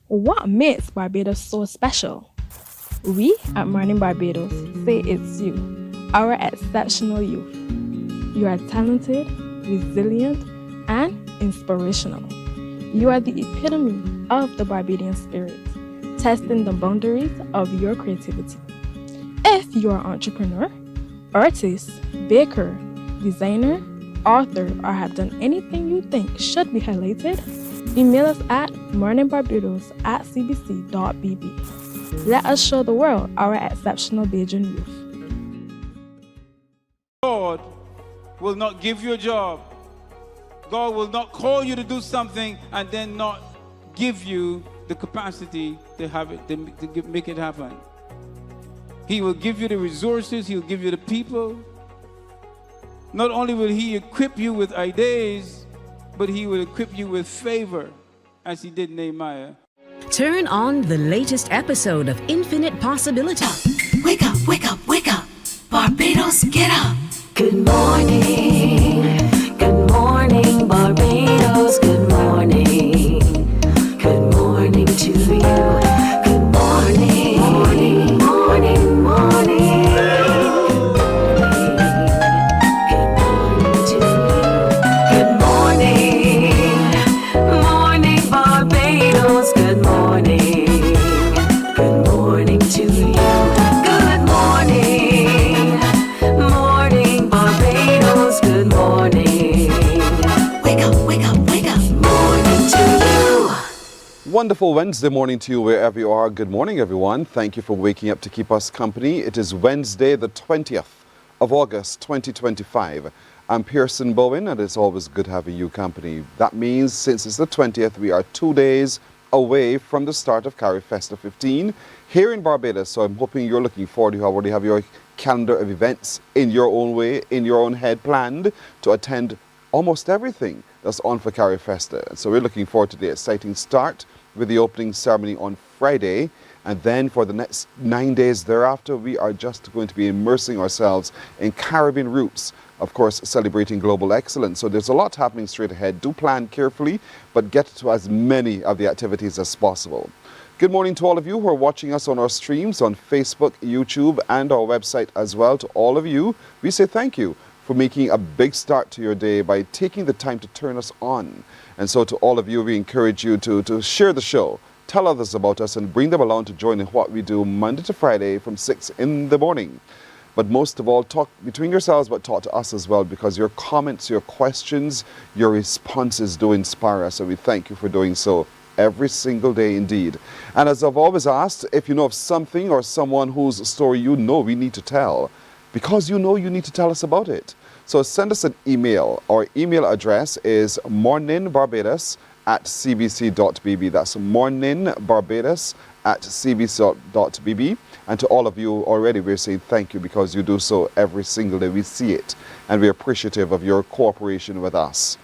What makes Barbados so special? We at Mornin Barbados say it's you, our exceptional youth. You are talented, resilient, and inspirational. You are the epitome of the Barbadian spirit, testing the boundaries of your creativity. If you are an entrepreneur, artist, baker, designer, author, or have done anything you think should be highlighted, email us at morninbarbados@cbc.bb. Let us show the world our exceptional Bajan youth. God will not give you a job. God will not call you to do something and then not give you the capacity to have it, to make it happen. He will give you the resources. He'll give you the people. Not only will He equip you with ideas, but He will equip you with favor, as He did Nehemiah. Turn on the latest episode of Infinite Possibility. Wake up, wake up, wake up. Barbados, get up. Good morning. Good morning, Barbados. Good morning. Good morning to you. Good morning. Morning, morning, morning. Good morning to you. Good morning. Morning, Barbados. Good morning. Good morning to you. Good morning. Morning, Barbados. Good morning. Wake up, wake up, wake up. Morning to you. Wonderful Wednesday morning to you wherever you are. Good morning, everyone. Thank you for waking up to keep us company. It is Wednesday, the 20th of August, 2025. I'm Pearson Bowen, and it's always good having you company. That means since it's the 20th, we are 2 days away from the start of Carifesta 15 here in Barbados. So I'm hoping you're looking forward. You already have your calendar of events in your own way, in your own head planned to attend almost everything that's on for Carifesta. So we're looking forward to the exciting start with the opening ceremony on Friday. And then for the next 9 days thereafter, we are just going to be immersing ourselves in Caribbean roots, of course, celebrating global excellence. So there's a lot happening straight ahead. Do plan carefully, but get to as many of the activities as possible. Good morning to all of you who are watching us on our streams on Facebook, YouTube, and our website as well. To all of you, we say thank you for making a big start to your day by taking the time to turn us on. And so to all of you, we encourage you to share the show, tell others about us, and bring them along to join in what we do Monday to Friday from 6 in the morning. But most of all, talk between yourselves, but talk to us as well, because your comments, your questions, your responses do inspire us. So we thank you for doing so every single day indeed. And as I've always asked, if you know of something or someone whose story you know we need to tell, because you know you need to tell us about it. So send us an email. Our email address is morninbarbados@cbc.bb. That's morninbarbados@cbc.bb. And to all of you already, we're saying thank you because you do so every single day. We see it, and we're appreciative of your cooperation with us.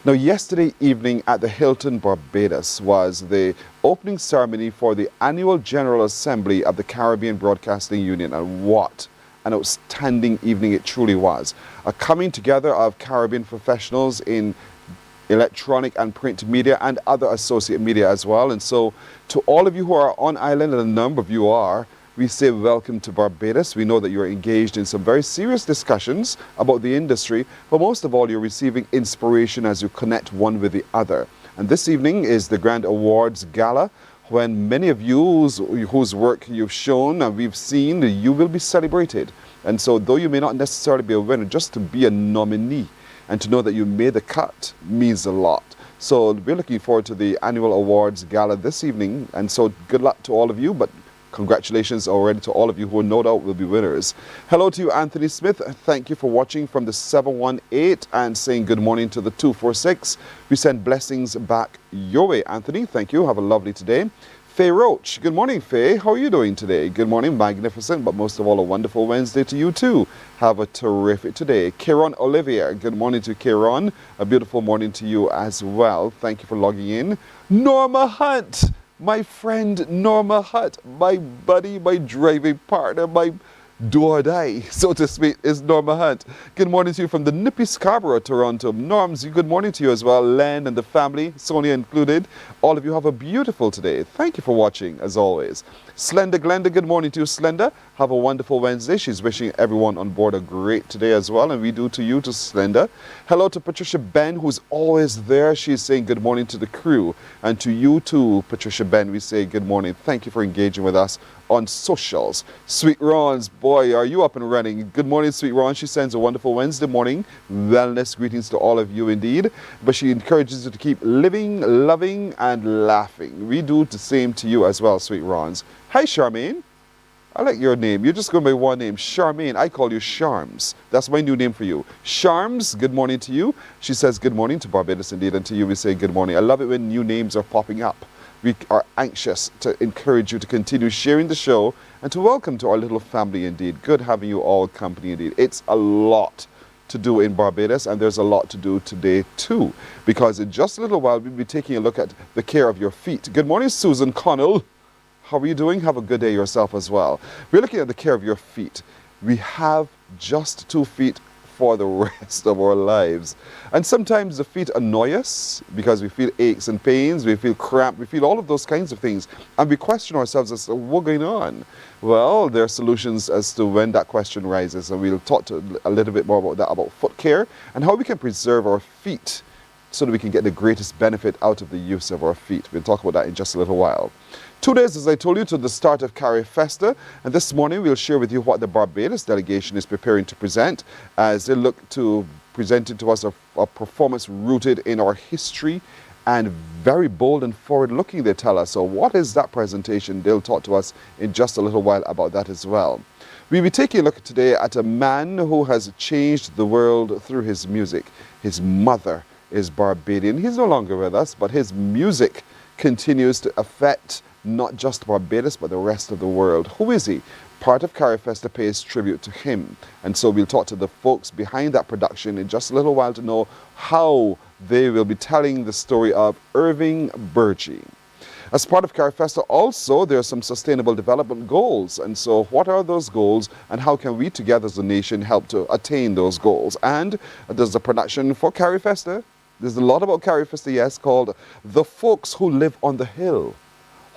Now, yesterday evening at the Hilton Barbados was the opening ceremony for the annual General Assembly of the Caribbean Broadcasting Union, and what an outstanding evening it truly was. A coming together of Caribbean professionals in electronic and print media and other associate media as well. And so to all of you who are on island, and a number of you are, we say welcome to Barbados. We know that you're engaged in some very serious discussions about the industry, but most of all, you're receiving inspiration as you connect one with the other. And this evening is the Grand Awards Gala, when many of you whose work you've shown and we've seen, you will be celebrated. And so though you may not necessarily be a winner, just to be a nominee and to know that you made the cut means a lot. So we're looking forward to the annual awards gala this evening. And so good luck to all of you, but congratulations already to all of you who no doubt will be winners. Hello to you, Anthony Smith. Thank you for watching from the 718 and saying good morning to the 246. We send blessings back your way, Anthony. Thank you. Have a lovely day. Faye Roach. Good morning, Faye. How are you doing today? Good morning. Magnificent, but most of all, a wonderful Wednesday to you too. Have a terrific today. Kieron Olivia. Good morning to Kieron. A beautiful morning to you as well. Thank you for logging in. Norma Hunt. My friend Norma Hutt, my buddy, my driving partner, my do or die, so to speak, is Norma Hunt. Good morning to you from the nippy Scarborough, Toronto. Norms, good morning to you as well. Len and the family, Sonia included. All of you have a beautiful today. Thank you for watching, as always. Slender Glenda, good morning to you, Slender. Have a wonderful Wednesday. She's wishing everyone on board a great today as well, and we do to you, to Slender. Hello to Patricia Ben, who's always there. She's saying good morning to the crew. And to you too, Patricia Ben, we say good morning. Thank you for engaging with us on socials. Sweet Ron's, boy, are you up and running? Good morning, Sweet Ron. She sends a wonderful Wednesday morning wellness greetings to all of you indeed. But she encourages you to keep living, loving, and laughing. We do the same to you as well, Sweet Ron's. Hi, Charmaine. I like your name. You're just going by one name, Charmaine. I call you Charms. That's my new name for you. Charms, good morning to you. She says good morning to Barbados indeed, and to you we say good morning. I love it when new names are popping up. We are anxious to encourage you to continue sharing the show and to welcome to our little family indeed. Good having you all company indeed. It's a lot to do in Barbados, and there's a lot to do today too, because in just a little while we'll be taking a look at the care of your feet. Good morning, Susan Connell. How are you doing? Have a good day yourself as well. We're looking at the care of your feet. We have just 2 feet for the rest of our lives. And sometimes the feet annoy us because we feel aches and pains, we feel cramp, we feel all of those kinds of things. And we question ourselves as to what's going on. Well, there are solutions as to when that question rises, and we'll talk a little bit more about that, about foot care and how we can preserve our feet so that we can get the greatest benefit out of the use of our feet. We'll talk about that in just a little while. 2 days, as I told you, to the start of Carifesta, and this morning we'll share with you what the Barbados delegation is preparing to present as they look to present it to us a performance rooted in our history and very bold and forward-looking, they tell us. So what is that presentation? They'll talk to us in just a little while about that as well. We'll be taking a look today at a man who has changed the world through his music. His mother is Barbadian. He's no longer with us, but his music continues to affect not just Barbados, but the rest of the world. Who is he? Part of Carifesta pays tribute to him. And so we'll talk to the folks behind that production in just a little while to know how they will be telling the story of Irving Burgie. As part of Carifesta also, there are some sustainable development goals. And so what are those goals, and how can we together as a nation help to attain those goals? And there's a production for Carifesta. There's a lot about Carifesta, yes, called The Folks Who Live on the Hill.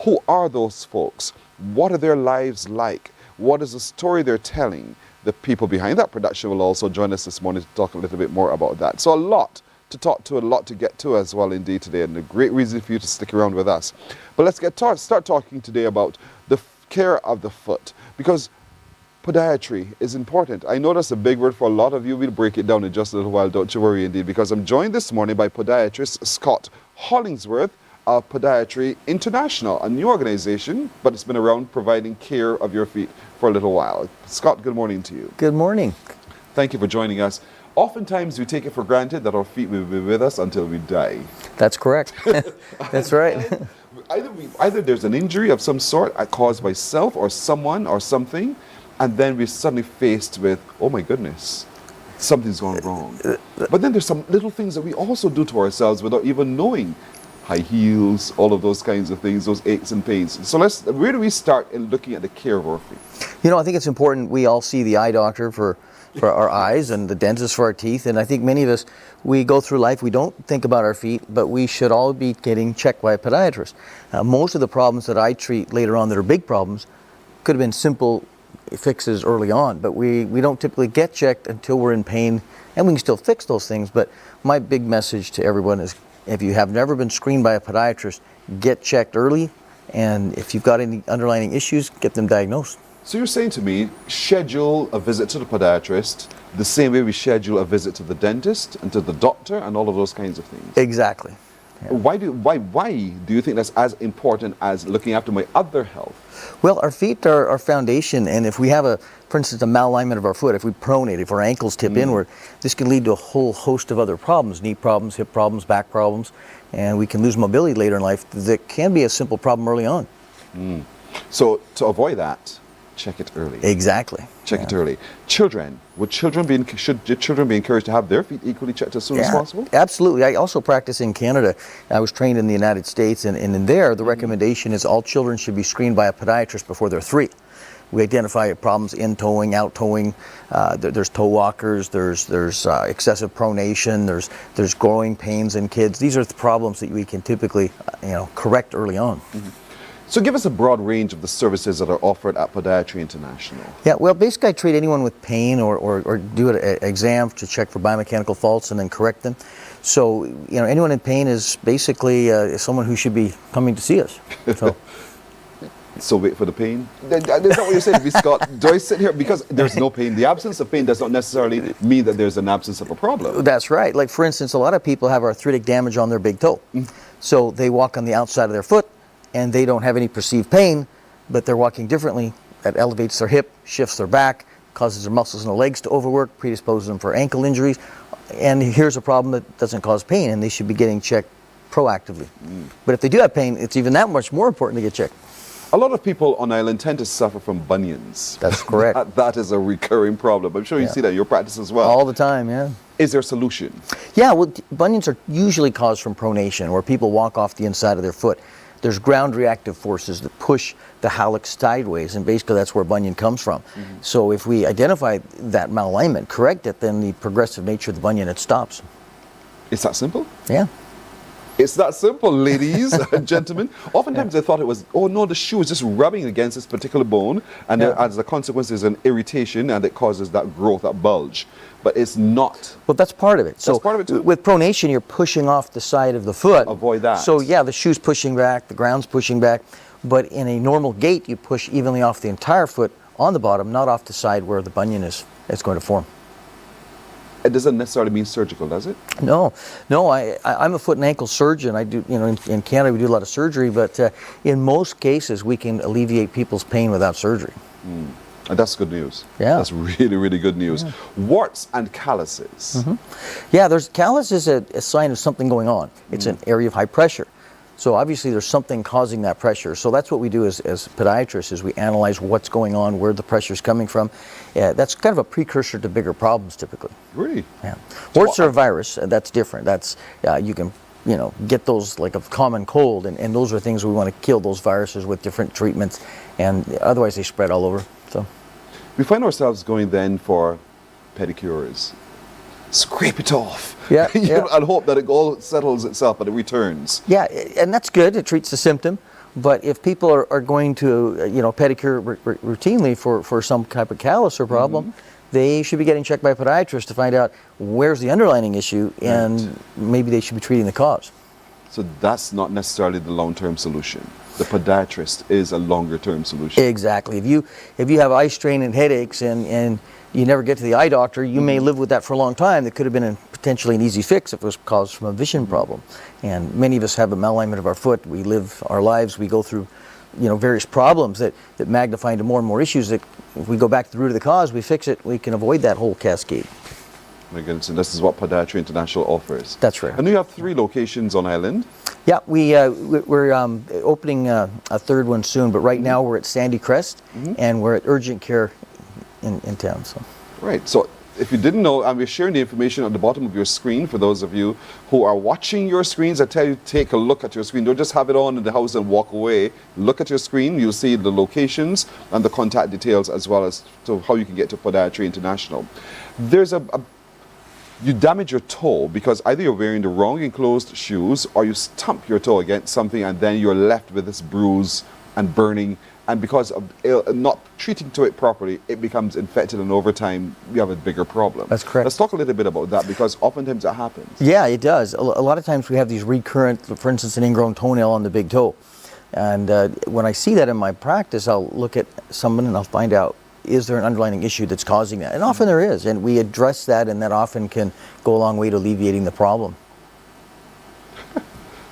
Who are those folks? What are their lives like? What is the story they're telling? The people behind that production will also join us this morning to talk a little bit more about that. So a lot to talk to, a lot to get to as well indeed today, and a great reason for you to stick around with us. But let's start talking today about the care of the foot, because podiatry is important. I know that's a big word for a lot of you. We'll break it down in just a little while, don't you worry indeed, because I'm joined this morning by podiatrist Scott Hollingsworth of Podiatry International, a new organization, but it's been around providing care of your feet for a little while. Scott, good morning to you. Good morning. Thank you for joining us. Oftentimes we take it for granted that our feet will be with us until we die. That's correct. That's right. Either there's an injury of some sort caused by self or someone or something, and then we're suddenly faced with, oh my goodness, something's gone wrong. But then there's some little things that we also do to ourselves without even knowing. High heels, all of those kinds of things, those aches and pains. So where do we start in looking at the care of our feet? You know, I think it's important we all see the eye doctor for our eyes and the dentist for our teeth. And I think many of us, we go through life, we don't think about our feet, but we should all be getting checked by a podiatrist. Most of the problems that I treat later on that are big problems could have been simple fixes early on, but we don't typically get checked until we're in pain, and we can still fix those things. But my big message to everyone is, if you have never been screened by a podiatrist, get checked early, and if you've got any underlying issues, get them diagnosed. So you're saying to me, schedule a visit to the podiatrist the same way we schedule a visit to the dentist and to the doctor and all of those kinds of things? Exactly. Yeah. Why do you think that's as important as looking after my other health? Well, our feet are our foundation, and if we have for instance, a malalignment of our foot, if we pronate, if our ankles tip inward, this can lead to a whole host of other problems, knee problems, hip problems, back problems, and we can lose mobility later in life. That can be a simple problem early on. So to avoid that, check it early. Exactly. Check it early. Children, should children be encouraged to have their feet equally checked as soon as possible? Absolutely. I also practice in Canada. I was trained in the United States, and in there, the recommendation is all children should be screened by a podiatrist before they're 3. We identify problems in toeing, out toeing. There's toe walkers. There's excessive pronation. There's growing pains in kids. These are the problems that we can typically, correct early on. So give us a broad range of the services that are offered at Podiatry International. Yeah, well, basically I treat anyone with pain or do an exam to check for biomechanical faults and then correct them. So, anyone in pain is basically someone who should be coming to see us. So, So wait for the pain? Is that what you're saying to me, Scott? Do I sit here? Because there's no pain. The absence of pain does not necessarily mean that there's an absence of a problem. that's right. Like, for instance, a lot of people have arthritic damage on their big toe. So they walk on the outside of their foot and they don't have any perceived pain, but they're walking differently. That elevates their hip, shifts their back, causes their muscles in the legs to overwork, predisposes them for ankle injuries. And here's a problem that doesn't cause pain, and they should be getting checked proactively. But if they do have pain, it's even that much more important to get checked. A lot of people on island tend to suffer from bunions. That's correct. That is a recurring problem. I'm sure you see that in your practice as well. All the time, yeah. Is there a solution? Yeah, well, bunions are usually caused from pronation, where people walk off the inside of their foot. There's ground reactive forces that push the hallux sideways, and basically that's where bunion comes from. So if we identify that malalignment, correct it, then the progressive nature of the bunion, it stops. It's that simple? Yeah. It's that simple, ladies and gentlemen. Oftentimes I thought it was, oh no, the shoe is just rubbing against this particular bone, and as a consequence there's an irritation and it causes that growth, that bulge. But it's not. Well, that's part of it. So That's part of it too. with pronation, you're pushing off the side of the foot. Avoid that. So yeah, the shoe's pushing back, the ground's pushing back, but in a normal gait, you push evenly off the entire foot on the bottom, not off the side where the bunion is going to form. It doesn't necessarily mean surgical, does it? No, I'm a foot and ankle surgeon. I do, in Canada we do a lot of surgery, but in most cases we can alleviate people's pain without surgery. And that's good news. Yeah. That's really, really good news. Yeah. Warts and calluses. Yeah, callus is a sign of something going on. It's an area of high pressure. So obviously there's something causing that pressure. So that's what we do as podiatrists, is we analyze what's going on, where the pressure's coming from. That's kind of a precursor to bigger problems typically. Really? Yeah. Warts are a virus, that's different. That's, you can, get those like a common cold, and those are things we want to kill, those viruses, with different treatments, and otherwise they spread all over. So we find ourselves going then for pedicures. Scrape it off. Yeah, yeah. And hope that it all settles itself, but it returns. Yeah, and that's good. It treats the symptom. But if people are going to, pedicure routinely for some type of callus or problem, they should be getting checked by a podiatrist to find out where's the underlying issue, and maybe they should be treating the cause. So that's not necessarily the long-term solution. The podiatrist is a longer-term solution. Exactly. If you have eye strain and headaches and you never get to the eye doctor, you may live with that for a long time. That could have been potentially an easy fix if it was caused from a vision problem. And many of us have a malalignment of our foot. We live our lives, we go through various problems that magnify into more and more issues that if we go back to the root of the cause, we fix it, we can avoid that whole cascade. My goodness, and this is what Podiatry International offers. That's right. And you have 3 locations on island. Yeah, we're opening a third one soon, but right now we're at Sandy Crest and we're at Urgent Care in town. So. Right, so if you didn't know, we're sharing the information at the bottom of your screen for those of you who are watching your screens. I tell you, take a look at your screen. Don't just have it on in the house and walk away. Look at your screen. You'll see the locations and the contact details, as well as how you can get to Podiatry International. There's you damage your toe because either you're wearing the wrong enclosed shoes or you stump your toe against something, and then you're left with this bruise and burning. And because of not treating to it properly, it becomes infected, and over time, you have a bigger problem. That's correct. Let's talk a little bit about that, because oftentimes it happens. Yeah, it does. A lot of times we have these recurrent, for instance, an ingrown toenail on the big toe. And when I see that in my practice, I'll look at someone and I'll find out, is there an underlying issue that's causing that? And often there is, and we address that, and that often can go a long way to alleviating the problem.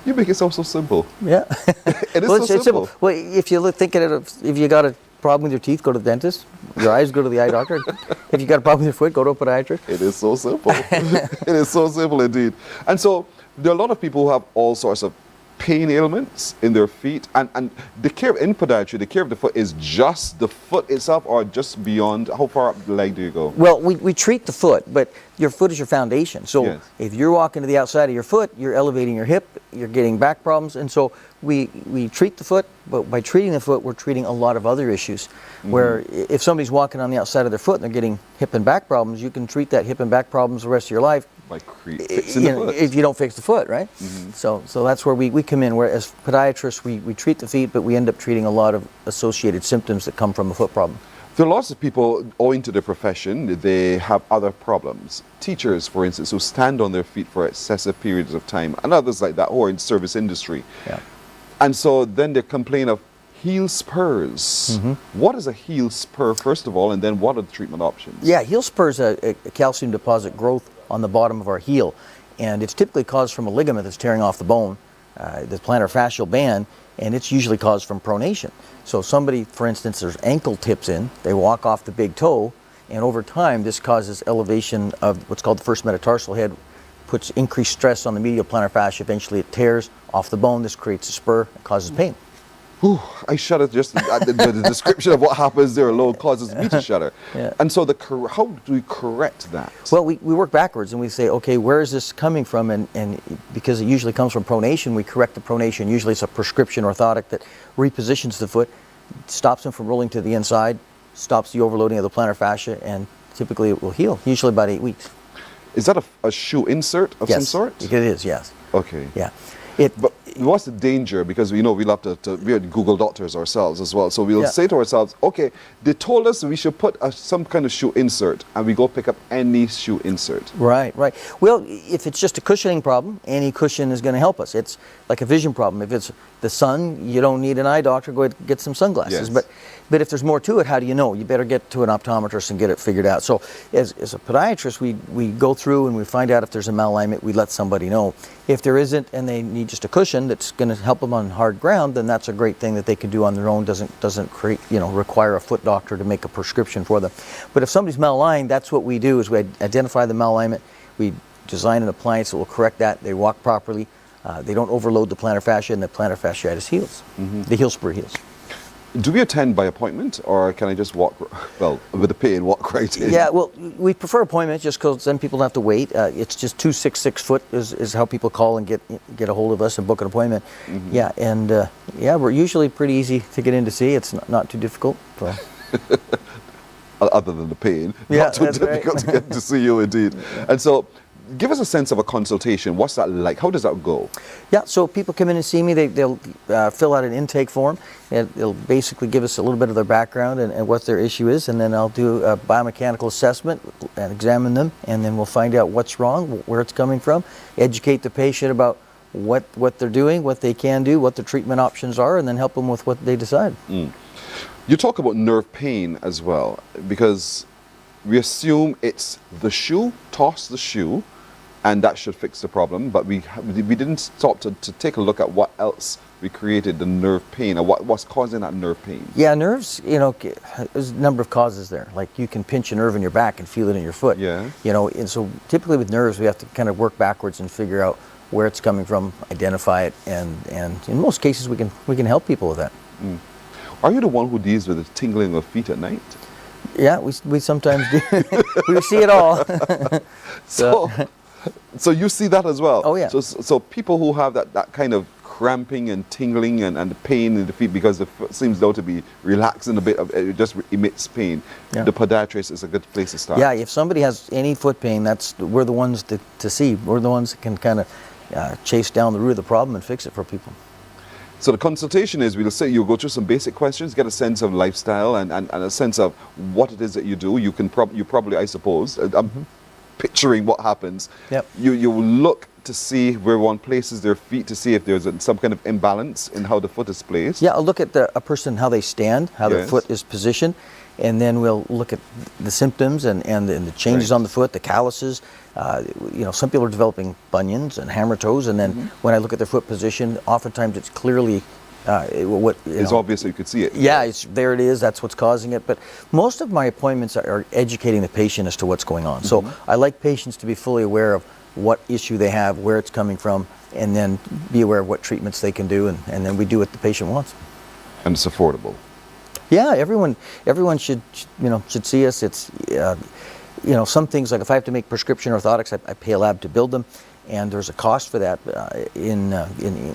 You make it sound so simple. Yeah. It is Well, so it's simple. Well, if you think at it, if you got a problem with your teeth, go to the dentist. Your eyes, go to the eye doctor. If you got a problem with your foot, go to a podiatrist. It is so simple. It is so simple indeed. And so there are a lot of people who have all sorts of pain ailments in their feet, and the care in podiatry, the care of the foot is just the foot itself, or just beyond? How far up the leg do you go? Well, we treat the foot, but your foot is your foundation. So Yes. if you're walking to the outside of your foot, you're elevating your hip, you're getting back problems. And so we treat the foot, but by treating the foot, we're treating a lot of other issues. Where if somebody's walking on the outside of their foot and they're getting hip and back problems, you can treat that hip and back problems the rest of your life By fixing the foot. if you don't fix the foot, right? So that's where we come in, where as podiatrists, we treat the feet, but we end up treating a lot of associated symptoms that come from a foot problem. There are lots of people, owing to their profession, they have other problems. Teachers, for instance, who stand on their feet for excessive periods of time, and others like that who are in service industry. Yeah. And so then they complain of heel spurs. What is a heel spur, first of all, and then what are the treatment options? Yeah, heel spur is a calcium deposit growth on the bottom of our heel, and it's typically caused from a ligament that's tearing off the bone, the plantar fascial band, and it's usually caused from pronation. So somebody, for instance, their ankle tips in, they walk off the big toe, and over time this causes elevation of what's called the first metatarsal head, puts increased stress on the medial plantar fascia, eventually it tears off the bone, this creates a spur, and causes pain. Whew, I shudder just at the description of what happens there alone causes me to shudder. Yeah. And so how do we correct that? Well, we work backwards and we say, okay, where is this coming from? And because it usually comes from pronation, we correct the pronation. Usually it's a prescription orthotic that repositions the foot, stops them from rolling to the inside, stops the overloading of the plantar fascia, and typically it will heal, usually about 8 weeks. Is that a shoe insert of some Yes, sort? it is, yes. Okay. Yeah. But what's the danger? Because we know we love to we are Google doctors ourselves as well. So we'll say to ourselves, okay, they told us we should put some kind of shoe insert, and we go pick up any shoe insert. Right, right. Well, if it's just a cushioning problem, any cushion is going to help us. It's like a vision problem. If it's the sun, you don't need an eye doctor, go get some sunglasses. Yes. But if there's more to it, how do you know? You better get to an optometrist and get it figured out. So as a podiatrist, we go through and we find out if there's a malalignment, we let somebody know. If there isn't and they need just a cushion that's going to help them on hard ground, then that's a great thing that they can do on their own. Doesn't create, require a foot doctor to make a prescription for them. But if somebody's malaligned, that's what we do is we identify the malalignment, we design an appliance that will correct that, they walk properly, they don't overload the plantar fascia, and the plantar fasciitis heals. The heel spur heals. Do we attend by appointment, or can I just walk, with the pain, walk right in? Yeah, well, we prefer appointment just because then people don't have to wait. It's just 266 foot is how people call and get a hold of us and book an appointment. Yeah, and we're usually pretty easy to get in to see. It's not too difficult. So. Other than the pain, Yeah, not too that's difficult right. to get to see you indeed. And so, give us a sense of a consultation. What's that like? How does that go? Yeah, so people come in and see me, they'll fill out an intake form, and it'll basically give us a little bit of their background and what their issue is, and then I'll do a biomechanical assessment and examine them, and then we'll find out what's wrong, where it's coming from, educate the patient about what they're doing, what they can do, what the treatment options are, and then help them with what they decide. You talk about nerve pain as well, because we assume it's the shoe, toss the shoe, and that should fix the problem, but we didn't stop to take a look at what else we created the nerve pain, or what's causing that nerve pain. Yeah, nerves, there's a number of causes there. Like you can pinch a nerve in your back and feel it in your foot. Yeah. And so typically with nerves, we have to kind of work backwards and figure out where it's coming from, identify it, and in most cases we can help people with that. Are you the one who deals with the tingling of feet at night? Yeah, we sometimes do. We see it all. So you see that as well? Oh, yeah. So people who have that kind of cramping and tingling and the pain in the feet because the foot seems though to be relaxing a bit, it just emits pain. Yeah. The podiatrist is a good place to start. Yeah, if somebody has any foot pain, we're the ones to see. We're the ones that can kind of chase down the root of the problem and fix it for people. So the consultation is, we'll say you go through some basic questions, get a sense of lifestyle and a sense of what it is that you do. You probably, I suppose, I'm picturing what happens. Yep. You will look to see where one places their feet to see if there's some kind of imbalance in how the foot is placed. Yeah, I'll look at a person, how they stand, how their Yes. foot is positioned, and then we'll look at the symptoms and the changes Right. on the foot, the calluses. Some people are developing bunions and hammer toes, and then when I look at their foot position, oftentimes it's clearly It's obvious you could see it. Yeah, there it is. That's what's causing it. But most of my appointments are educating the patient as to what's going on. So I like patients to be fully aware of what issue they have, where it's coming from, and then be aware of what treatments they can do, and then we do what the patient wants. And it's affordable. Yeah, everyone should see us. you know, some things, like if I have to make prescription orthotics, I pay a lab to build them, and there's a cost for that. In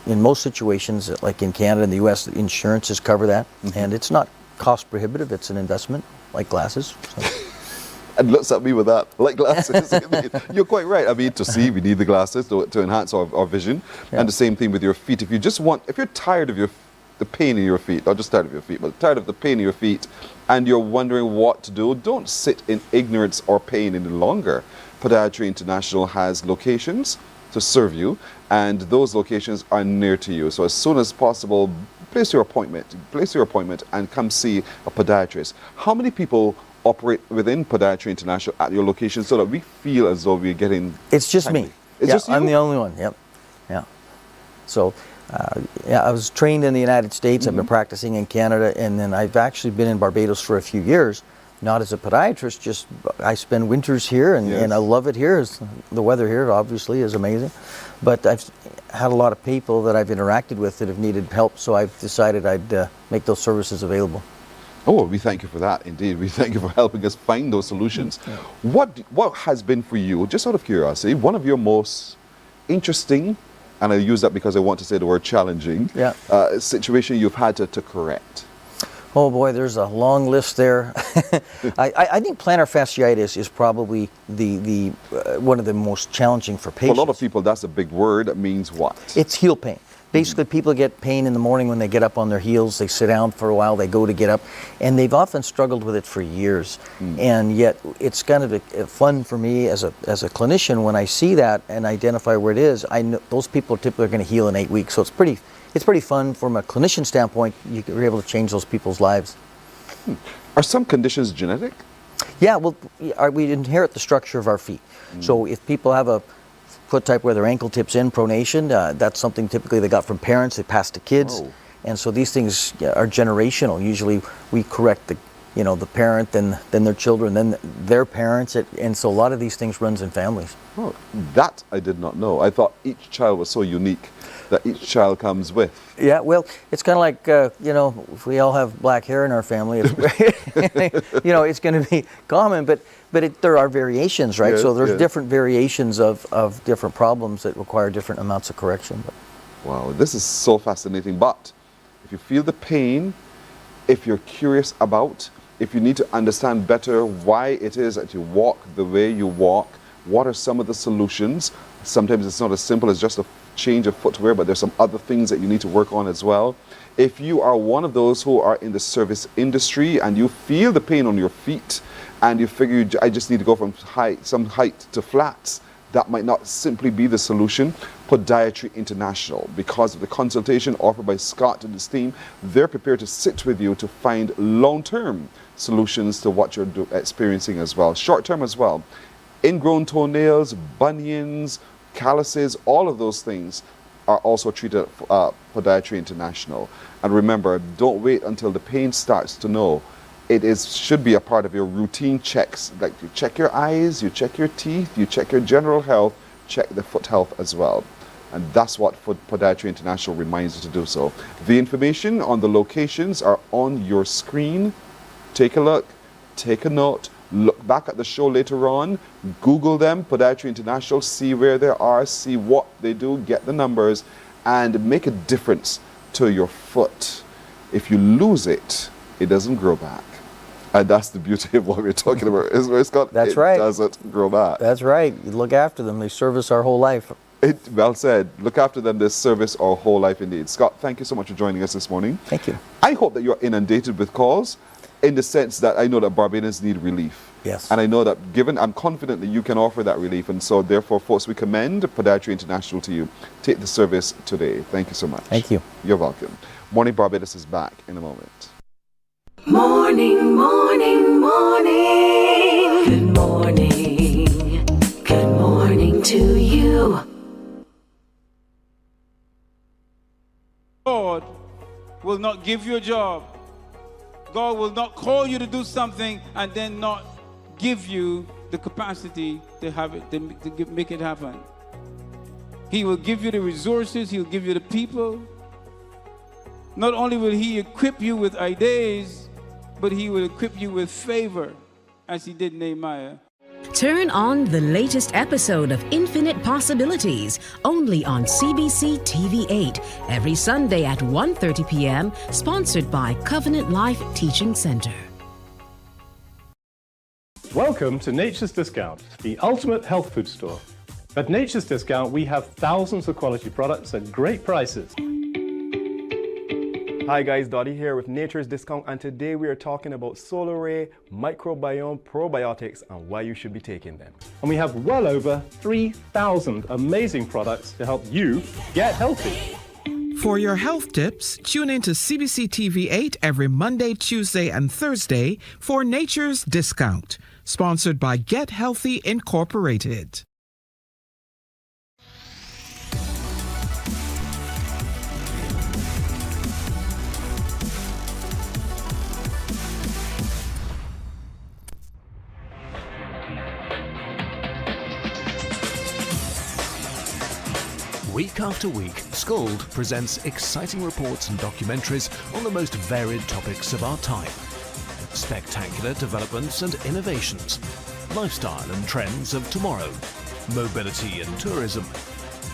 most situations, like in Canada and the U.S., insurances cover that, and it's not cost prohibitive. It's an investment, like glasses. So. And looks at me with that, like glasses. You're quite right. I mean, to see, we need the glasses to enhance our vision. Yeah. And the same thing with your feet. If you just want, if you're tired of the pain in your feet, not just tired of your feet, but tired of the pain in your feet, and you're wondering what to do, don't sit in ignorance or pain any longer. Podiatry International has locations to serve you, and those locations are near to you. So as soon as possible, place your appointment and come see a podiatrist. How many people operate within Podiatry International at your location so that we feel as though we're getting... It's just timely? me. It's yeah, just you? I'm the only one, yep. Yeah. So, yeah, I was trained in the United States, I've been practicing in Canada, and then I've actually been in Barbados for a few years, not as a podiatrist, just I spend winters here, and I love it here. The weather here, obviously, is amazing. But I've had a lot of people that I've interacted with that have needed help, so I've decided I'd make those services available. Oh, we thank you for that, indeed. We thank you for helping us find those solutions. Yeah. What has been for you, just out of curiosity, one of your most interesting, and I use that because I want to say the word challenging, situation you've had to correct? Oh boy, there's a long list there. I think plantar fasciitis is probably the one of the most challenging for patients. For a lot of people, that's a big word. It means what? It's heel pain. Basically, people get pain in the morning when they get up on their heels. They sit down for a while, they go to get up, and they've often struggled with it for years. And yet, it's kind of fun for me as a clinician when I see that and identify where it is. I know those people typically are going to heal in 8 weeks, so it's pretty fun from a clinician standpoint. You're able to change those people's lives. Are some conditions genetic? Yeah, well, we inherit the structure of our feet. So if people have a foot type where their ankle tips in, pronation, that's something typically they got from parents, they pass to kids. And so these things are generational. Usually we correct the parent, then their children, then their parents, and so a lot of these things runs in families. Oh, that I did not know. I thought each child was so unique that each child comes with. Yeah, well, it's kind of like, if we all have black hair in our family, it's going to be common, but there are variations, right? Yes, so there's different variations of different problems that require different amounts of correction. Wow, this is so fascinating. But if you feel the pain, if you're curious about, if you need to understand better why it is that you walk the way you walk, what are some of the solutions? Sometimes it's not as simple as just a change of footwear, but there's some other things that you need to work on as well. If you are one of those who are in the service industry and you feel the pain on your feet and you figure I just need to go from some height to flats, that might not simply be the solution. Podiatry International, because of the consultation offered by Scott and his team, they're prepared to sit with you to find long-term solutions to what you're experiencing as well, short-term as well. Ingrown toenails, bunions, calluses, all of those things are also treated at Podiatry International. And remember, don't wait until the pain starts to know. It should be a part of your routine checks. Like you check your eyes, you check your teeth, you check your general health, check the foot health as well. And that's what Podiatry International reminds you to do so. The information on the locations are on your screen. Take a look, take a note, look back at the show later on, Google them, Podiatry International, see where they are, see what they do, get the numbers, and make a difference to your foot. If you lose it, it doesn't grow back. And that's the beauty of what we're talking about, isn't it, Scott? That's right. It doesn't grow back. That's right. You look after them. They serve us our whole life. Well said. Look after them. They service our whole life indeed. Scott, thank you so much for joining us this morning. Thank you. I hope that you're inundated with calls in the sense that I know that Barbadians need relief. Yes. And I know that I'm confident that you can offer that relief. And so therefore, folks, we commend Podiatry International to you. Take the service today. Thank you so much. Thank you. You're welcome. Morning Barbados is back in a moment. Morning, morning, morning. Good morning. Good morning to you. God will not give you a job. God will not call you to do something and then not give you the capacity to have it, to make it happen. He will give you the resources. He'll give you the people. Not only will he equip you with ideas, but he will equip you with favor, as he did Nehemiah. Turn on the latest episode of Infinite Possibilities, only on CBC TV8, every Sunday at 1:30 p.m., sponsored by Covenant Life Teaching Center. Welcome to Nature's Discount, the ultimate health food store. At Nature's Discount, we have thousands of quality products at great prices. Hi guys, Dottie here with Nature's Discount, and today we are talking about Solar Ray Microbiome Probiotics and why you should be taking them. And we have well over 3,000 amazing products to help you get healthy. For your health tips, tune in to CBC TV8 every Monday, Tuesday, and Thursday for Nature's Discount, sponsored by Get Healthy Incorporated. Week after week, Scald presents exciting reports and documentaries on the most varied topics of our time. Spectacular developments and innovations, lifestyle and trends of tomorrow, mobility and tourism,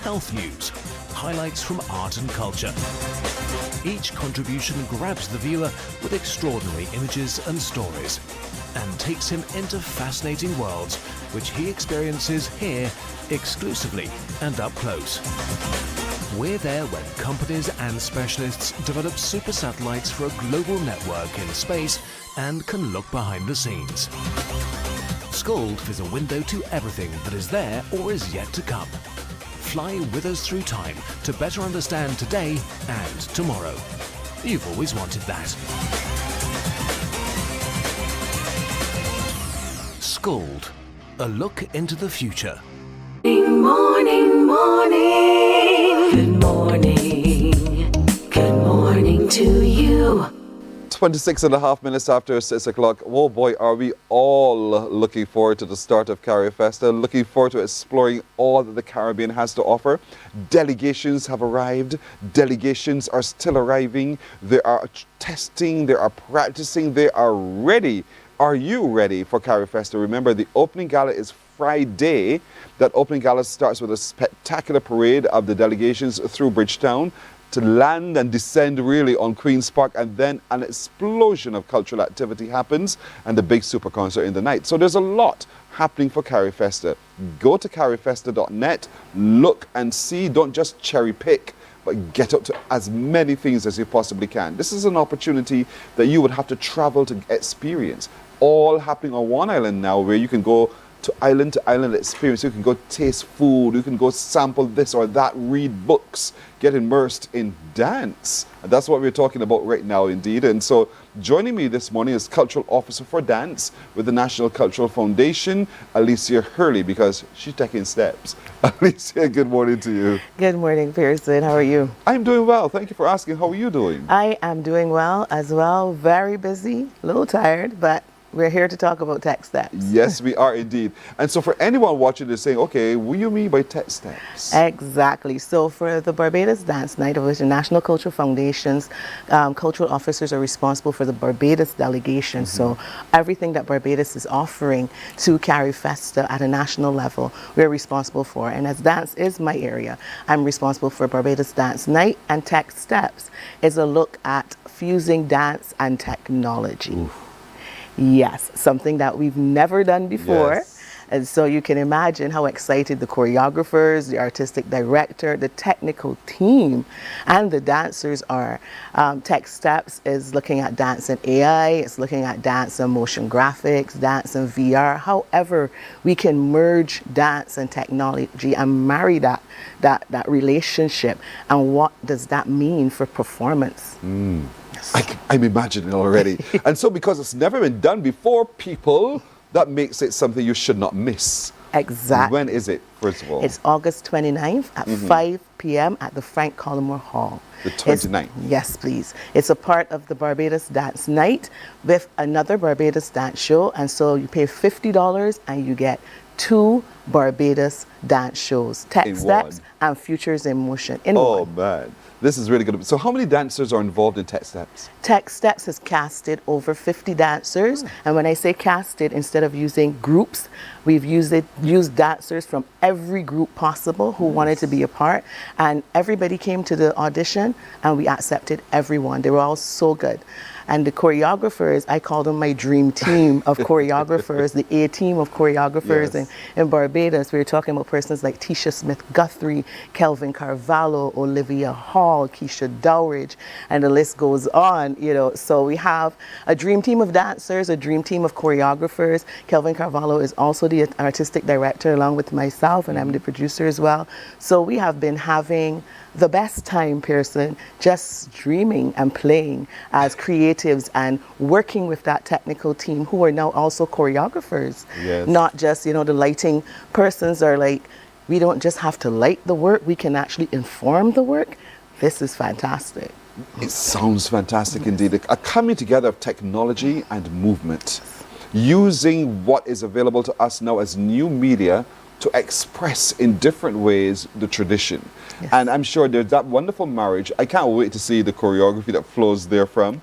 health news, highlights from art and culture. Each contribution grabs the viewer with extraordinary images and stories and takes him into fascinating worlds which he experiences here exclusively and up close. We're there when companies and specialists develop super satellites for a global network in space and can look behind the scenes. Scald is a window to everything that is there or is yet to come. Fly with us through time to better understand today and tomorrow. You've always wanted that. Scald, a look into the future. Morning, morning. Good morning. Good morning to you. 26 and a half minutes after 6 o'clock. Oh boy, are we all looking forward to the start of Carifesta, looking forward to exploring all that the Caribbean has to offer. Delegations have arrived. Delegations are still arriving. They are testing, they are practicing, they are ready. Are you ready for Carifesta? Remember, the opening gala is Friday. That opening gala starts with a spectacular parade of the delegations through Bridgetown to land and descend really on Queen's Park, and then an explosion of cultural activity happens and the big super concert in the night. So there's a lot happening for Carifesta. Go to carifesta.net, look and see, don't just cherry pick, but get up to as many things as you possibly can. This is an opportunity that you would have to travel to experience. All happening on one island now, where you can go to island experience. You can go taste food, you can go sample this or that, read books, get immersed in dance. And that's what we're talking about right now indeed. And so joining me this morning is Cultural Officer for Dance with the National Cultural Foundation, Alicia Hurley, because she's taking steps. Alicia, good morning to you. Good morning, Pearson. How are you? I'm doing well. Thank you for asking. How are you doing? I am doing well as well. Very busy, a little tired, but we're here to talk about tech steps. Yes, we are indeed. And so for anyone watching this saying, okay, what do you mean by tech steps? Exactly. So for the Barbados Dance Night, of which the National Cultural Foundation's cultural officers are responsible for the Barbados delegation. So everything that Barbados is offering to Carifesta at a national level, we're responsible for. And as dance is my area, I'm responsible for Barbados Dance Night, and Tech Steps is a look at fusing dance and technology. Oof. Yes, something that we've never done before. Yes. And so you can imagine how excited the choreographers, the artistic director, the technical team, and the dancers are. Tech Steps is looking at dance and AI, it's looking at dance and motion graphics, dance and VR, however we can merge dance and technology and marry that relationship. And what does that mean for performance? I'm imagining already. And so because it's never been done before, people, that makes it something you should not miss. Exactly. When is it, first of all? It's August 29th at 5 p.m. at the Frank Collymore Hall. The 29th? Yes, please. It's a part of the Barbados Dance Night with another Barbados Dance show. And so you pay $50 and you get 2 Barbados dance shows, Tech In Steps one. and Futures in Motion in Oh one. man, this is really good. So how many dancers are involved in Tech Steps? Tech Steps has casted over 50 dancers, and when I say casted, instead of using groups, we've used dancers from every group possible who wanted to be a part, and everybody came to the audition, and we accepted everyone. They were all so good. And the choreographers, I call them my dream team of choreographers, the A team of choreographers in Barbados. We were talking about persons like Tisha Smith-Guthrie, Kelvin Carvalho, Olivia Hall, Keisha Dowridge, and the list goes on, you know. So we have a dream team of dancers, a dream team of choreographers. Kelvin Carvalho is also the artistic director along with myself, and I'm the producer as well. So we have been having the best time, Pearson, just dreaming and playing as creatives and working with that technical team who are now also choreographers. Yes. Not just, you know, the lighting persons are like, we don't just have to light the work, we can actually inform the work. This is fantastic. It sounds fantastic indeed. A coming together of technology and movement, using what is available to us now as new media to express in different ways the tradition. Yes. And I'm sure there's that wonderful marriage. I can't wait to see the choreography that flows therefrom.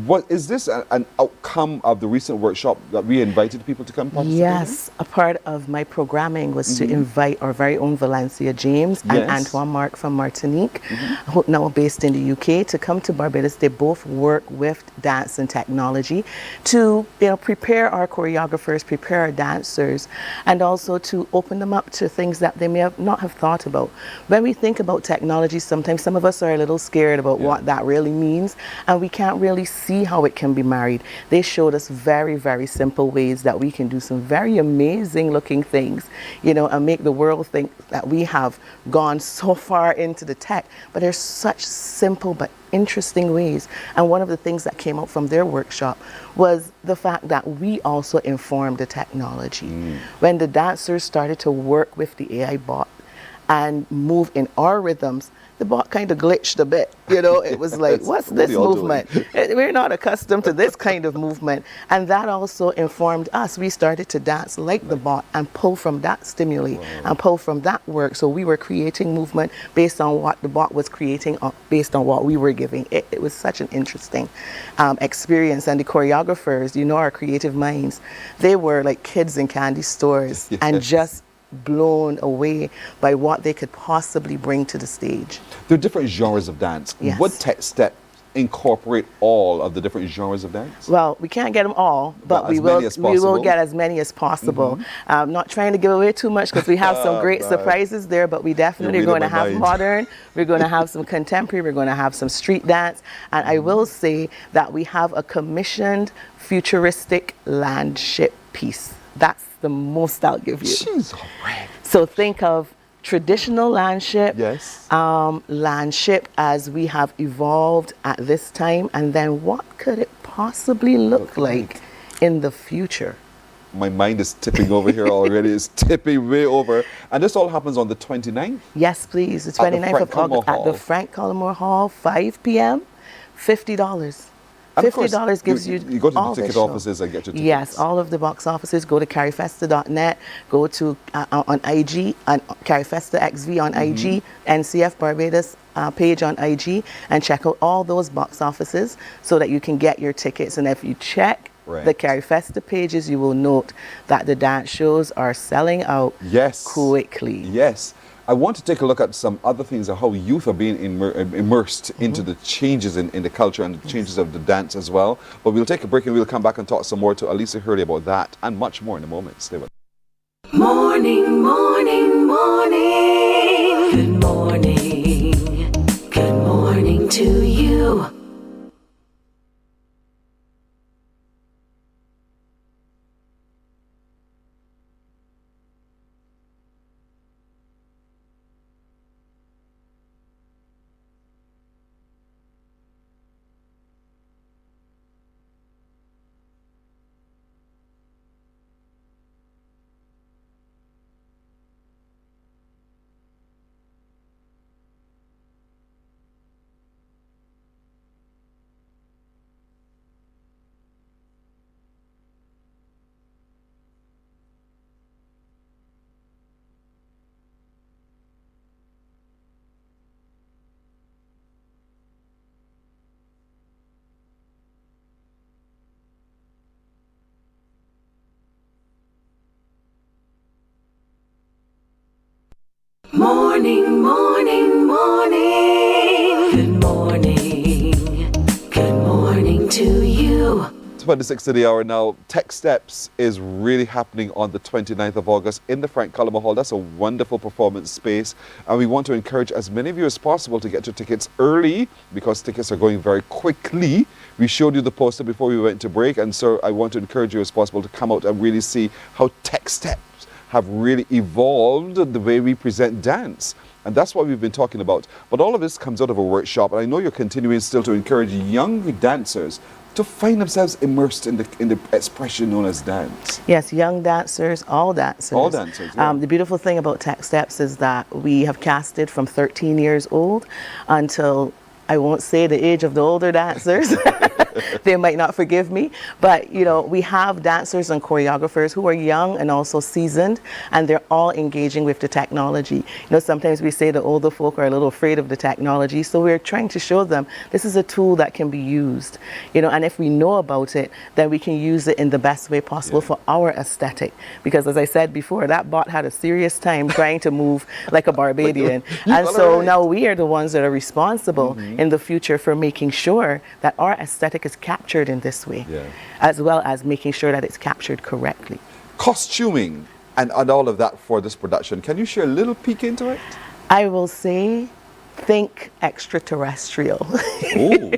What is this an outcome of the recent workshop that we invited people to come participate in? Yes, a part of my programming was to invite our very own Valencia James and Antoine Mark from Martinique, who now based in the UK, to come to Barbados. They both work with dance and technology to, you know, prepare our choreographers, prepare our dancers, and also to open them up to things that they may not have thought about. When we think about technology, sometimes some of us are a little scared about what that really means, and we can't really see how it can be married. They showed us very, very simple ways that we can do some very amazing looking things, you know, and make the world think that we have gone so far into the tech. But there's such simple but interesting ways. And one of the things that came out from their workshop was the fact that we also informed the technology. When the dancers started to work with the AI bot and move in our rhythms, the bot kind of glitched a bit, you know. It was like, what's this movement? We're not accustomed to this kind of movement. And that also informed us. We started to dance like the bot and pull from that stimuli and pull from that work. So we were creating movement based on what the bot was creating, based on what we were giving. It was such an interesting experience. And the choreographers, you know, our creative minds, they were like kids in candy stores and just blown away by what they could possibly bring to the stage. There are different genres of dance. Yes. Would Tech Step incorporate all of the different genres of dance? Well, we can't get them all, but we will get as many as possible. Not trying to give away too much because we have some great surprises there, but we definitely are going to have modern, we're going to have some contemporary, we're going to have some street dance, and I will say that we have a commissioned futuristic landship piece. That's the most I'll give you. She's all right. So think of traditional landship, landship as we have evolved at this time, and then what could it possibly look like in the future? My mind is tipping over here already. It's tipping way over. And this all happens on the 29th? Yes, please. The 29th of August at the Frank Cullimore Hall, 5 p.m., $50. $50 gives you go to all the ticket offices and get your tickets. Yes, all of the box offices. Go to carifesta.net, go to on IG, on Carifesta XV on IG, NCF Barbados page on IG, and check out all those box offices so that you can get your tickets. And if you check the Carifesta pages, you will note that the dance shows are selling out quickly. Yes. I want to take a look at some other things of how youth are being immersed into the changes in the culture and the changes of the dance as well. But we'll take a break and we'll come back and talk some more to Alisa Hurley about that and much more in a moment. Stay with us. Morning, morning, morning. Good morning. Good morning to you. Morning, morning, morning. Good morning. Good morning to you. 26 to the hour now. Tech Steps is really happening on the 29th of August in the Frank Cullimer Hall. That's a wonderful performance space. And we want to encourage as many of you as possible to get your tickets early because tickets are going very quickly. We showed you the poster before we went to break. And so I want to encourage you as possible to come out and really see how Tech Steps have really evolved the way we present dance. And that's what we've been talking about. But all of this comes out of a workshop. And I know you're continuing still to encourage young dancers to find themselves immersed in the expression known as dance. Yes, young dancers, all dancers. All dancers, yeah. The beautiful thing about Tech Steps is that we have casted from 13 years old until, I won't say the age of the older dancers. They might not forgive me, but you know, we have dancers and choreographers who are young and also seasoned, and they're all engaging with the technology. You know, sometimes we say the older folk are a little afraid of the technology, so we're trying to show them this is a tool that can be used. You know, and if we know about it, then we can use it in the best way possible for our aesthetic. Because as I said before, that bot had a serious time trying to move like a Barbadian, and so now we are the ones that are responsible in the future for making sure that our aesthetic is captured in this way, as well as making sure that it's captured correctly. Costuming and all of that for this production. Can you share a little peek into it? I will say, think extraterrestrial. Oh,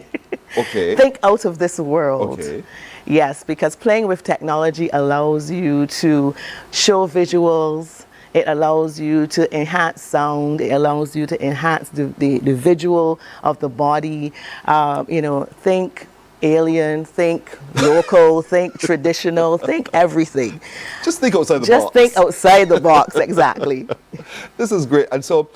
okay. Think out of this world. Okay. Yes, because playing with technology allows you to show visuals. It allows you to enhance sound. It allows you to enhance the visual of the body. You know, think alien, think local, think traditional, think everything. Just think outside the box. Just think outside the box, exactly. This is great. And so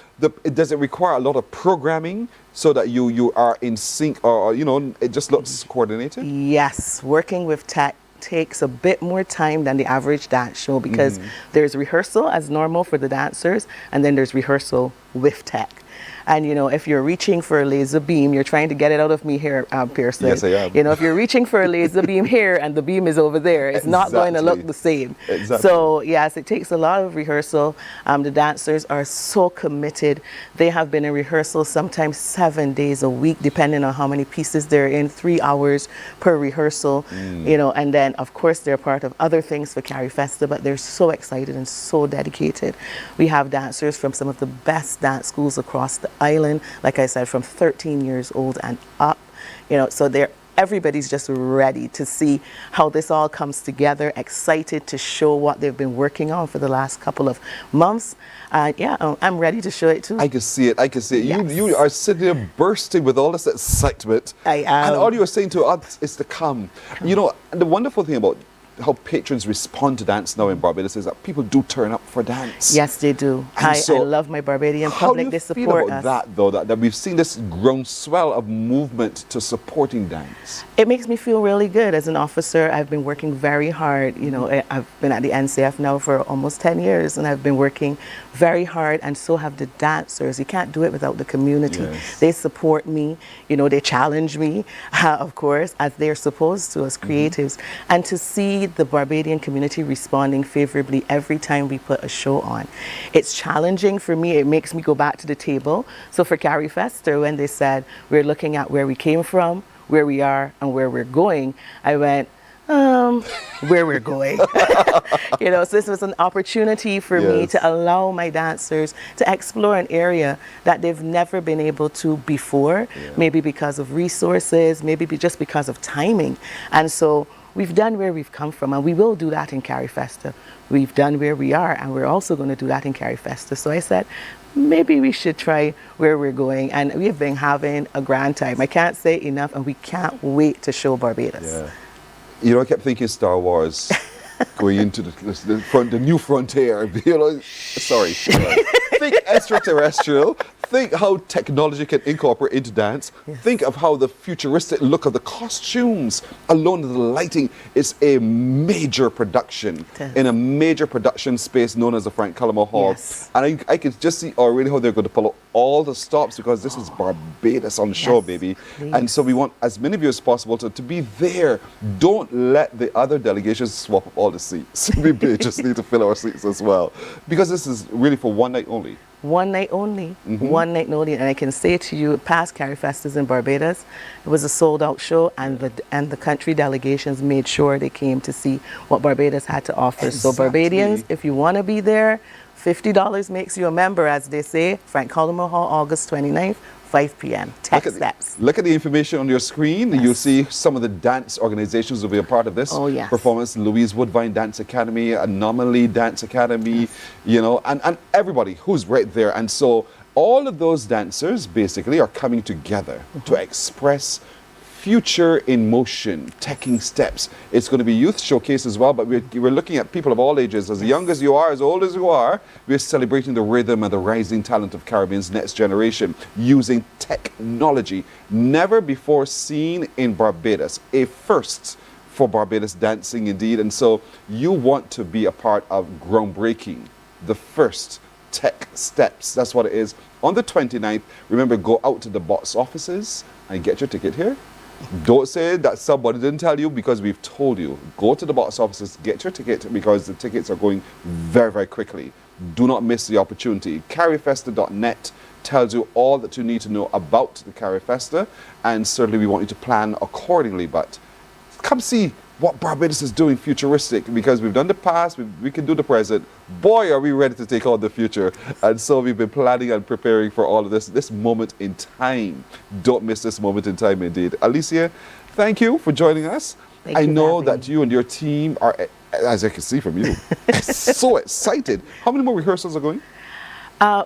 does it require a lot of programming so that you are in sync, or you know, it just looks coordinated? Yes, working with tech takes a bit more time than the average dance show because there's rehearsal as normal for the dancers, and then there's rehearsal with tech. And you know, if you're reaching for a laser beam, you're trying to get it out of me here, Pearson. Yes, I am. You know, if you're reaching for a laser beam here and the beam is over there, it's not going to look the same. Exactly. So yes, it takes a lot of rehearsal. The dancers are so committed. They have been in rehearsal sometimes 7 days a week, depending on how many pieces they're in, 3 hours per rehearsal. You know, and then of course they're part of other things for Carifesta, but they're so excited and so dedicated. We have dancers from some of the best dance schools across the island, like I said, from 13 years old and up. You know, so everybody's just ready to see how this all comes together, excited to show what they've been working on for the last couple of months. Yeah, I'm ready to show it too. I can see it. I can see it. Yes. You are sitting there bursting with all this excitement. I am. And all you are saying to us is to come. You know, and the wonderful thing about how patrons respond to dance now in Barbados is that people do turn up for dance. Yes, they do. I love my Barbadian public. They support us. How do you feel about that, though, that we've seen this groundswell of movement to supporting dance? It makes me feel really good. As an officer, I've been working very hard. You know, I've been at the NCF now for almost 10 years, and I've been working very hard, and so have the dancers. You can't do it without the community. Yes. They support me. You know, they challenge me, of course, as they're supposed to, as creatives. And to see the Barbadian community responding favorably every time we put a show on. It's challenging for me. It makes me go back to the table. So for Carifesta, when they said, we're looking at where we came from, where we are, and where we're going, I went, where we're going. You know, so this was an opportunity for me to allow my dancers to explore an area that they've never been able to before, maybe because of resources, maybe just because of timing. And so we've done where we've come from, and we will do that in Carifesta. We've done where we are, and we're also going to do that in Carifesta. So I said, maybe we should try where we're going, and we've been having a grand time. I can't say enough, and we can't wait to show Barbados. Yeah. You know, I kept thinking Star Wars, going into the new frontier. You know, sorry. Think extraterrestrial. Think how technology can incorporate into dance. Think of how the futuristic look of the costumes, alone the lighting, is a major production in a major production space known as the Frank Cullimer Hall. And I can just see already how they're going to follow all the stops, because this is Barbados on show, baby. Please. And so we want as many of you as possible to be there. Don't let the other delegations swap up all the seats. We just need to fill our seats as well, because this is really for one night only. one night only, one night only. And I can say to you, past Carifestas in Barbados, it was a sold out show, and the country delegations made sure they came to see what Barbados had to offer. So Barbadians, if you want to be there, $50 makes you a member, as they say. Frank Coleman Hall, August 29th. 5 p.m. Tech Steps. Look at the information on your screen. You'll see some of the dance organizations will be a part of this performance. Louise Woodvine Dance Academy, Anomaly Dance Academy, you know, and everybody who's right there. And so all of those dancers basically are coming together to express future in motion, taking steps. It's going to be youth showcase as well, but we're looking at people of all ages, as young as you are, as old as you are. We're celebrating the rhythm and the rising talent of Caribbean's next generation using technology. Never before seen in Barbados. A first for Barbados dancing indeed. And so you want to be a part of groundbreaking, the first Tech Steps. That's what it is. On the 29th, remember, go out to the box offices and get your ticket here. Don't say that somebody didn't tell you, because we've told you. Go to the box offices, get your ticket, because the tickets are going very, very quickly. Do not miss the opportunity. Carifesta.net tells you all that you need to know about the Carifesta, and certainly we want you to plan accordingly. But come see what Barbados is doing futuristic, because we've done the past, we can do the present. Boy, are we ready to take on the future. And so we've been planning and preparing for all of this moment in time. Don't miss this moment in time indeed. Alicia, thank you for joining us. I know that you and your team are, as I can see from you, so excited. How many more rehearsals are going?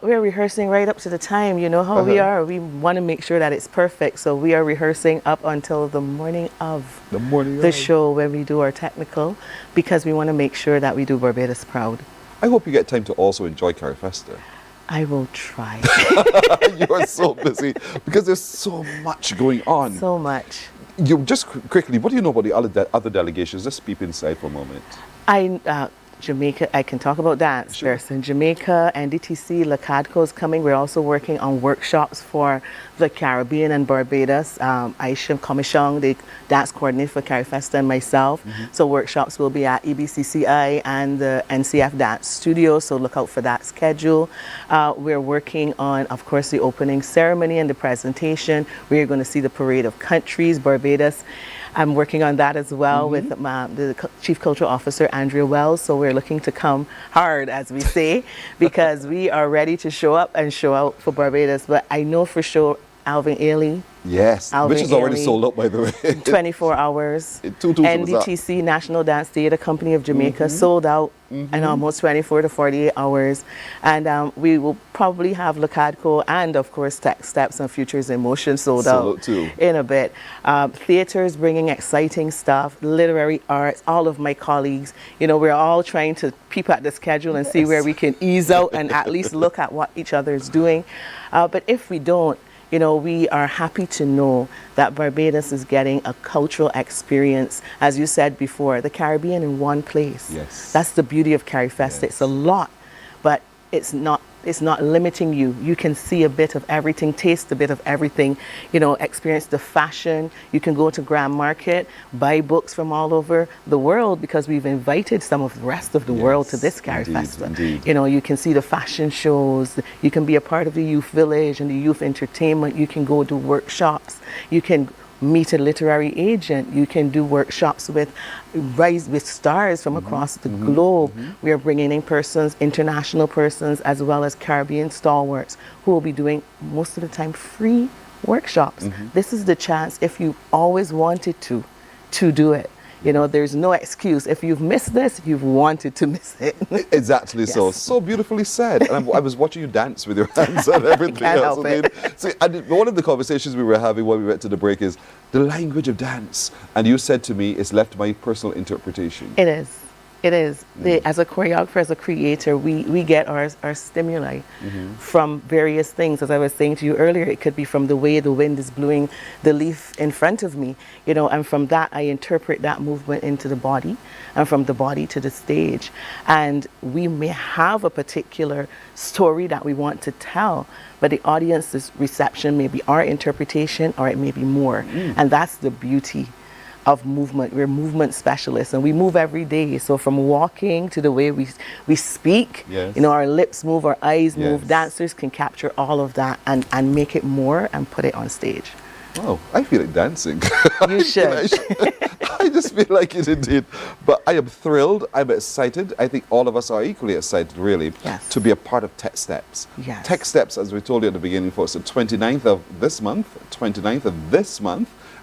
We're rehearsing right up to the time. You know how we are. We want to make sure that it's perfect. So we are rehearsing up until the morning of the show, when we do our technical, because we want to make sure that we do Barbados proud. I hope you get time to also enjoy Carifesta. I will try. You are so busy, because there's so much going on. So much. You just quickly, what do you know about the other delegations? Let's peep inside for a moment. Jamaica, I can talk about dance. Sure. There's in Jamaica, NDTC, LACADCO is coming. We're also working on workshops for the Caribbean and Barbados. Aisha Comishong, the dance coordinator for Carifesta, and myself. So workshops will be at EBCCI and the NCF Dance Studio, so look out for that schedule. We're working on, of course, the opening ceremony and the presentation. We're going to see the parade of countries, Barbados. I'm working on that as well with the Chief Cultural Officer, Andrea Wells. So we're looking to come hard, as we say, because we are ready to show up and show out for Barbados. But I know for sure Alvin Ailey. Yes, which is already sold out, by the way. 24 hours. NDTC, National Dance Theatre Company of Jamaica, sold out in almost 24 to 48 hours. And we will probably have LACADCO and, of course, Tech Steps and Futures in Motion sold out too in a bit. Theaters bringing exciting stuff, literary arts, all of my colleagues. You know, we're all trying to peep at the schedule and see where we can ease out and at least look at what each other is doing. But if we don't, you know, we are happy to know that Barbados is getting a cultural experience, as you said before, the Caribbean in one place. Yes. That's the beauty of Carifesta. It's a lot, but it's not limiting you. You can see a bit of everything, taste a bit of everything, you know, experience the fashion. You can go to Grand Market, buy books from all over the world, because we've invited some of the rest of the world to this Carifesta. Indeed. You know, you can see the fashion shows, you can be a part of the youth village and the youth entertainment, you can go do workshops, you can meet a literary agent, you can do workshops with stars from across the globe. We are bringing in persons, international persons, as well as Caribbean stalwarts, who will be doing most of the time free workshops. This is the chance, if you always wanted to do it. You know, there's no excuse. If you've missed this, you've wanted to miss it. Exactly. Yes. So beautifully said. And I was watching you dance with your hands and everything Can't else. help it. See, and one of the conversations we were having when we went to the break is the language of dance. And you said to me, it's left my personal interpretation. It is. It is. As a choreographer, as a creator, we get our stimuli from various things. As I was saying to you earlier, it could be from the way the wind is blowing the leaf in front of me, you know, and from that I interpret that movement into the body, and from the body to the stage. And we may have a particular story that we want to tell, but the audience's reception may be our interpretation, or it may be more. And that's the beauty of movement. We're movement specialists, and we move every day. So from walking to the way we speak, Yes. you know, our lips move, our eyes move. Yes. Dancers can capture all of that and make it more and put it on stage. Oh, I feel like dancing. You should. I just feel like it indeed. But I am thrilled. I'm excited. I think all of us are equally excited, really, Yes. to be a part of Tech Steps. Yes. Tech Steps, as we told you at the beginning, folks, the 29th of this month,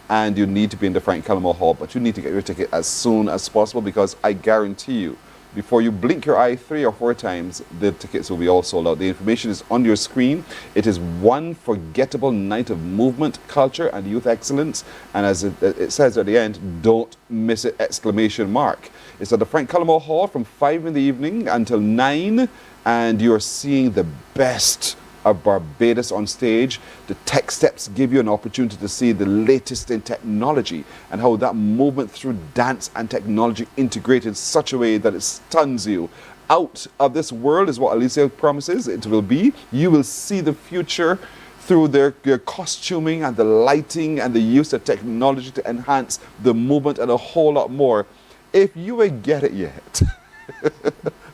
and you need to be in the Frank Cullimore Hall, but you need to get your ticket as soon as possible, because I guarantee you, before you blink your eye 3 or 4 times, the tickets will be all sold out. The information is on your screen. It is one forgettable night of movement, culture, and youth excellence. And as it says at the end, don't miss it, exclamation mark. It's at the Frank Cullimore Hall from 5 in the evening until 9, and you're seeing the best of Barbados on stage. The Tech Steps give you an opportunity to see the latest in technology and how that movement through dance and technology integrate in such a way that it stuns you. Out of this world is what Alicia promises it will be. You will see the future through their costuming and the lighting and the use of technology to enhance the movement and a whole lot more. If you ain't get it yet,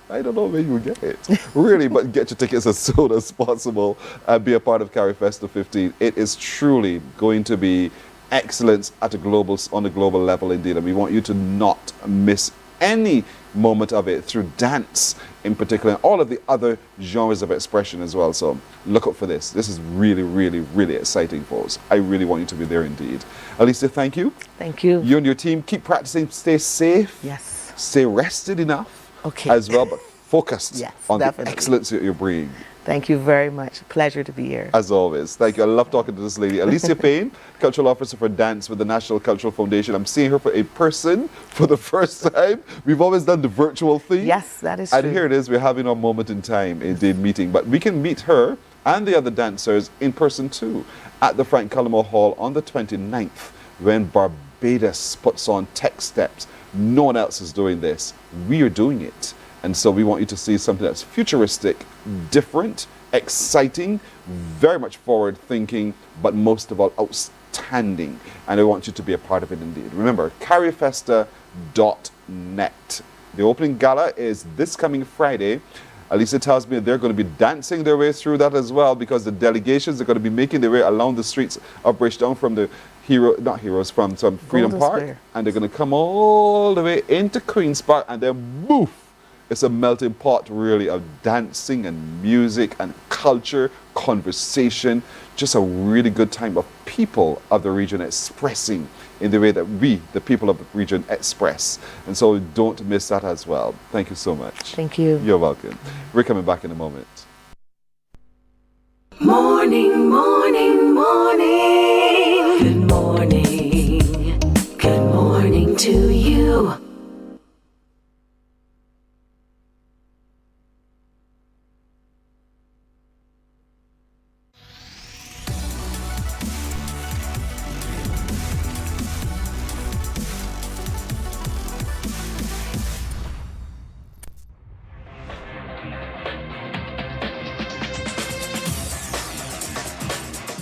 I don't know where you will get it, really, but get your tickets as soon as possible and be a part of Carifesta 15. It is truly going to be excellence at on a global level indeed, and we want you to not miss any moment of it through dance in particular, and all of the other genres of expression as well. So look out for this. This is really, really, really exciting, folks. I really want you to be there indeed. Alicia, thank you. Thank you. You and your team, keep practicing, stay safe. Yes. Stay rested enough. Okay. As well, but focused Yes, on definitely. the excellence that you're bringing. Thank you very much. Pleasure to be here. As always. Thank you. I love talking to this lady. Alicia Payne, Cultural Officer for Dance with the National Cultural Foundation. I'm seeing her for a person for the first time. We've always done the virtual thing. Yes, that is And true. here it is. We're having our moment in time, indeed, meeting. But we can meet her and the other dancers in person too at the Frank Cullimore Hall on the 29th when Barbados puts on Tech Steps. No one else is doing this. We are doing it. And so we want you to see something that's futuristic, different, exciting, very much forward thinking, but most of all outstanding. And I want you to be a part of it indeed. Remember, carifesta.net. The opening gala is this coming Friday. Alicia tells me they're going to be dancing their way through that as well, because the delegations are going to be making their way along the streets of Bridgetown from the from some Freedom Golden Park, Square. and they're going to come all the way into Queen's Park, and then boof, it's a melting pot really of dancing and music and culture, conversation, just a really good time of people of the region expressing in the way that we, the people of the region, express. And so don't miss that as well. Thank you so much. Thank you. You're welcome. We're coming back in a moment. Morning, morning, morning. Good morning. Good morning to you.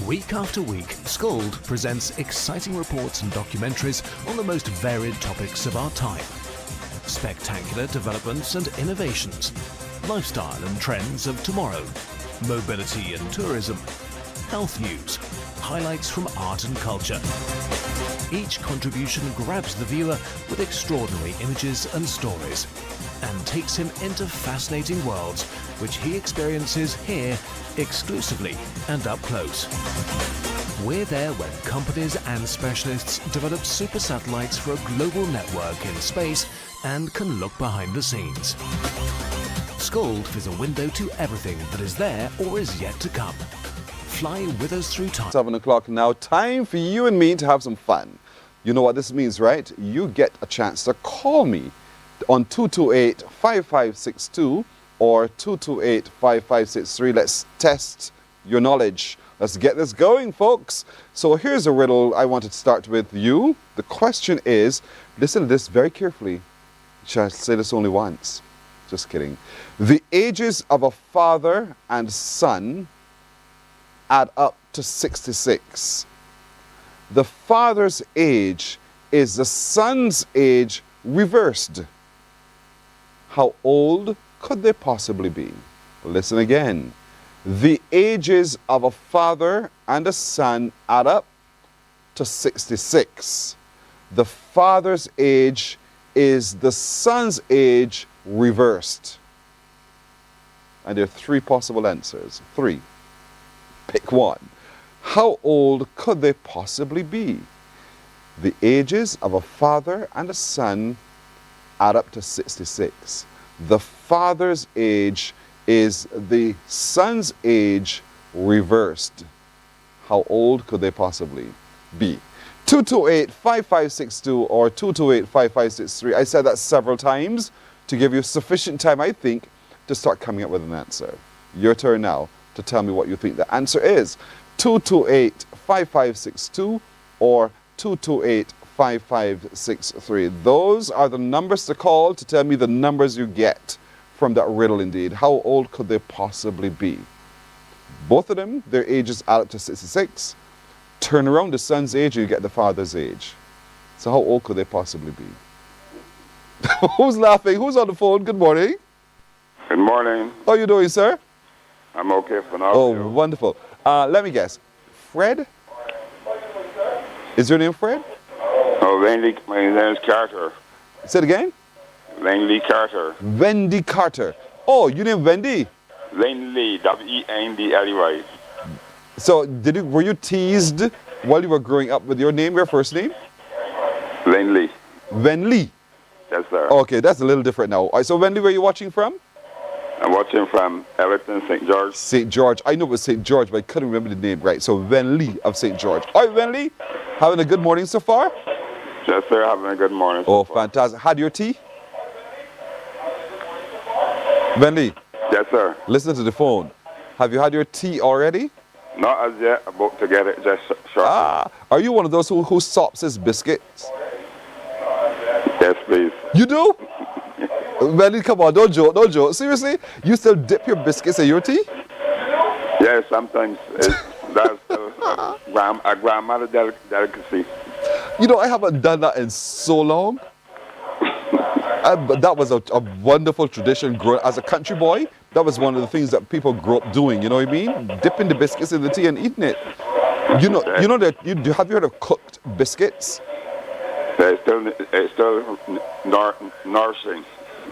Week after week, Scold presents exciting reports and documentaries on the most varied topics of our time. Spectacular developments and innovations, lifestyle and trends of tomorrow, mobility and tourism, health news, highlights from art and culture. Each contribution grabs the viewer with extraordinary images and stories and takes him into fascinating worlds which he experiences here exclusively and up close. We're there when companies and specialists develop super satellites for a global network in space and can look behind the scenes. Scold is a window to everything that is there or is yet to come. Fly with us through time. 7 o'clock now. Time for you and me to have some fun. You know what this means, right? You get a chance to call me on 228-5562 or 228-5563. Let's test your knowledge. Let's get this going, folks. So here's a riddle I want to start with you. The question is, listen to this very carefully. Shall I say this only once? Just kidding. The ages of a father and son add up to 66. The father's age is the son's age reversed? How old could they possibly be? Listen again. The ages of a father and a son add up to 66. The father's age is the son's age reversed. And there are three possible answers. Three. Pick one. How old could they possibly be? The ages of a father and a son add up to 66. The father's age is the son's age reversed. How old could they possibly be? 228-5562 or 228-5563. I said that several times to give you sufficient time, I think, to start coming up with an answer. Your turn now to tell me what you think the answer is. 228-5562 or 228-5563. Those are the numbers to call to tell me the numbers you get from that riddle indeed. How old could they possibly be? Both of them, their ages add up to 66. Turn around the son's age and you get the father's age. So how old could they possibly be? Who's laughing? Who's on the phone? Good morning. Good morning. How are you doing, sir? I'm okay for now. Oh, wonderful. Let me guess. Fred? Is your name Fred? Oh, Wendy. My name is Carter. Say it again? Wendy Carter. Wendy Carter. Oh, you named Wendy? Wendy, W-E-N-D-L-E-Y. So, were you teased while you were growing up with your name, your first name? Wendy. Wendy. Yes, sir. Okay, that's a little different now. All right, so Wendy, where are you watching from? I'm watching from Everton, St. George. St. George. I know it was St. George, but I couldn't remember the name. Right, so Wendy of St. George. All right, Wendy, having a good morning so far? Yes, sir, having a good morning so far. Fantastic. Had your tea? Wendy. Yes, sir. Listen to the phone. Have you had your tea already? Not as yet, about to get it just shortly. Are you one of those who sops his biscuits? Yes, please. You do? Wendy, come on, don't joke, don't joke. Seriously? You still dip your biscuits in your tea? Yes, sometimes. That's a grandmother delicacy. You know, I haven't done that in so long. But that was a wonderful tradition growing as a country boy. That was one of the things that people grew up doing, you know what I mean? Dipping the biscuits in the tea and eating it. You know that have you heard of cooked biscuits? It's still nourishing.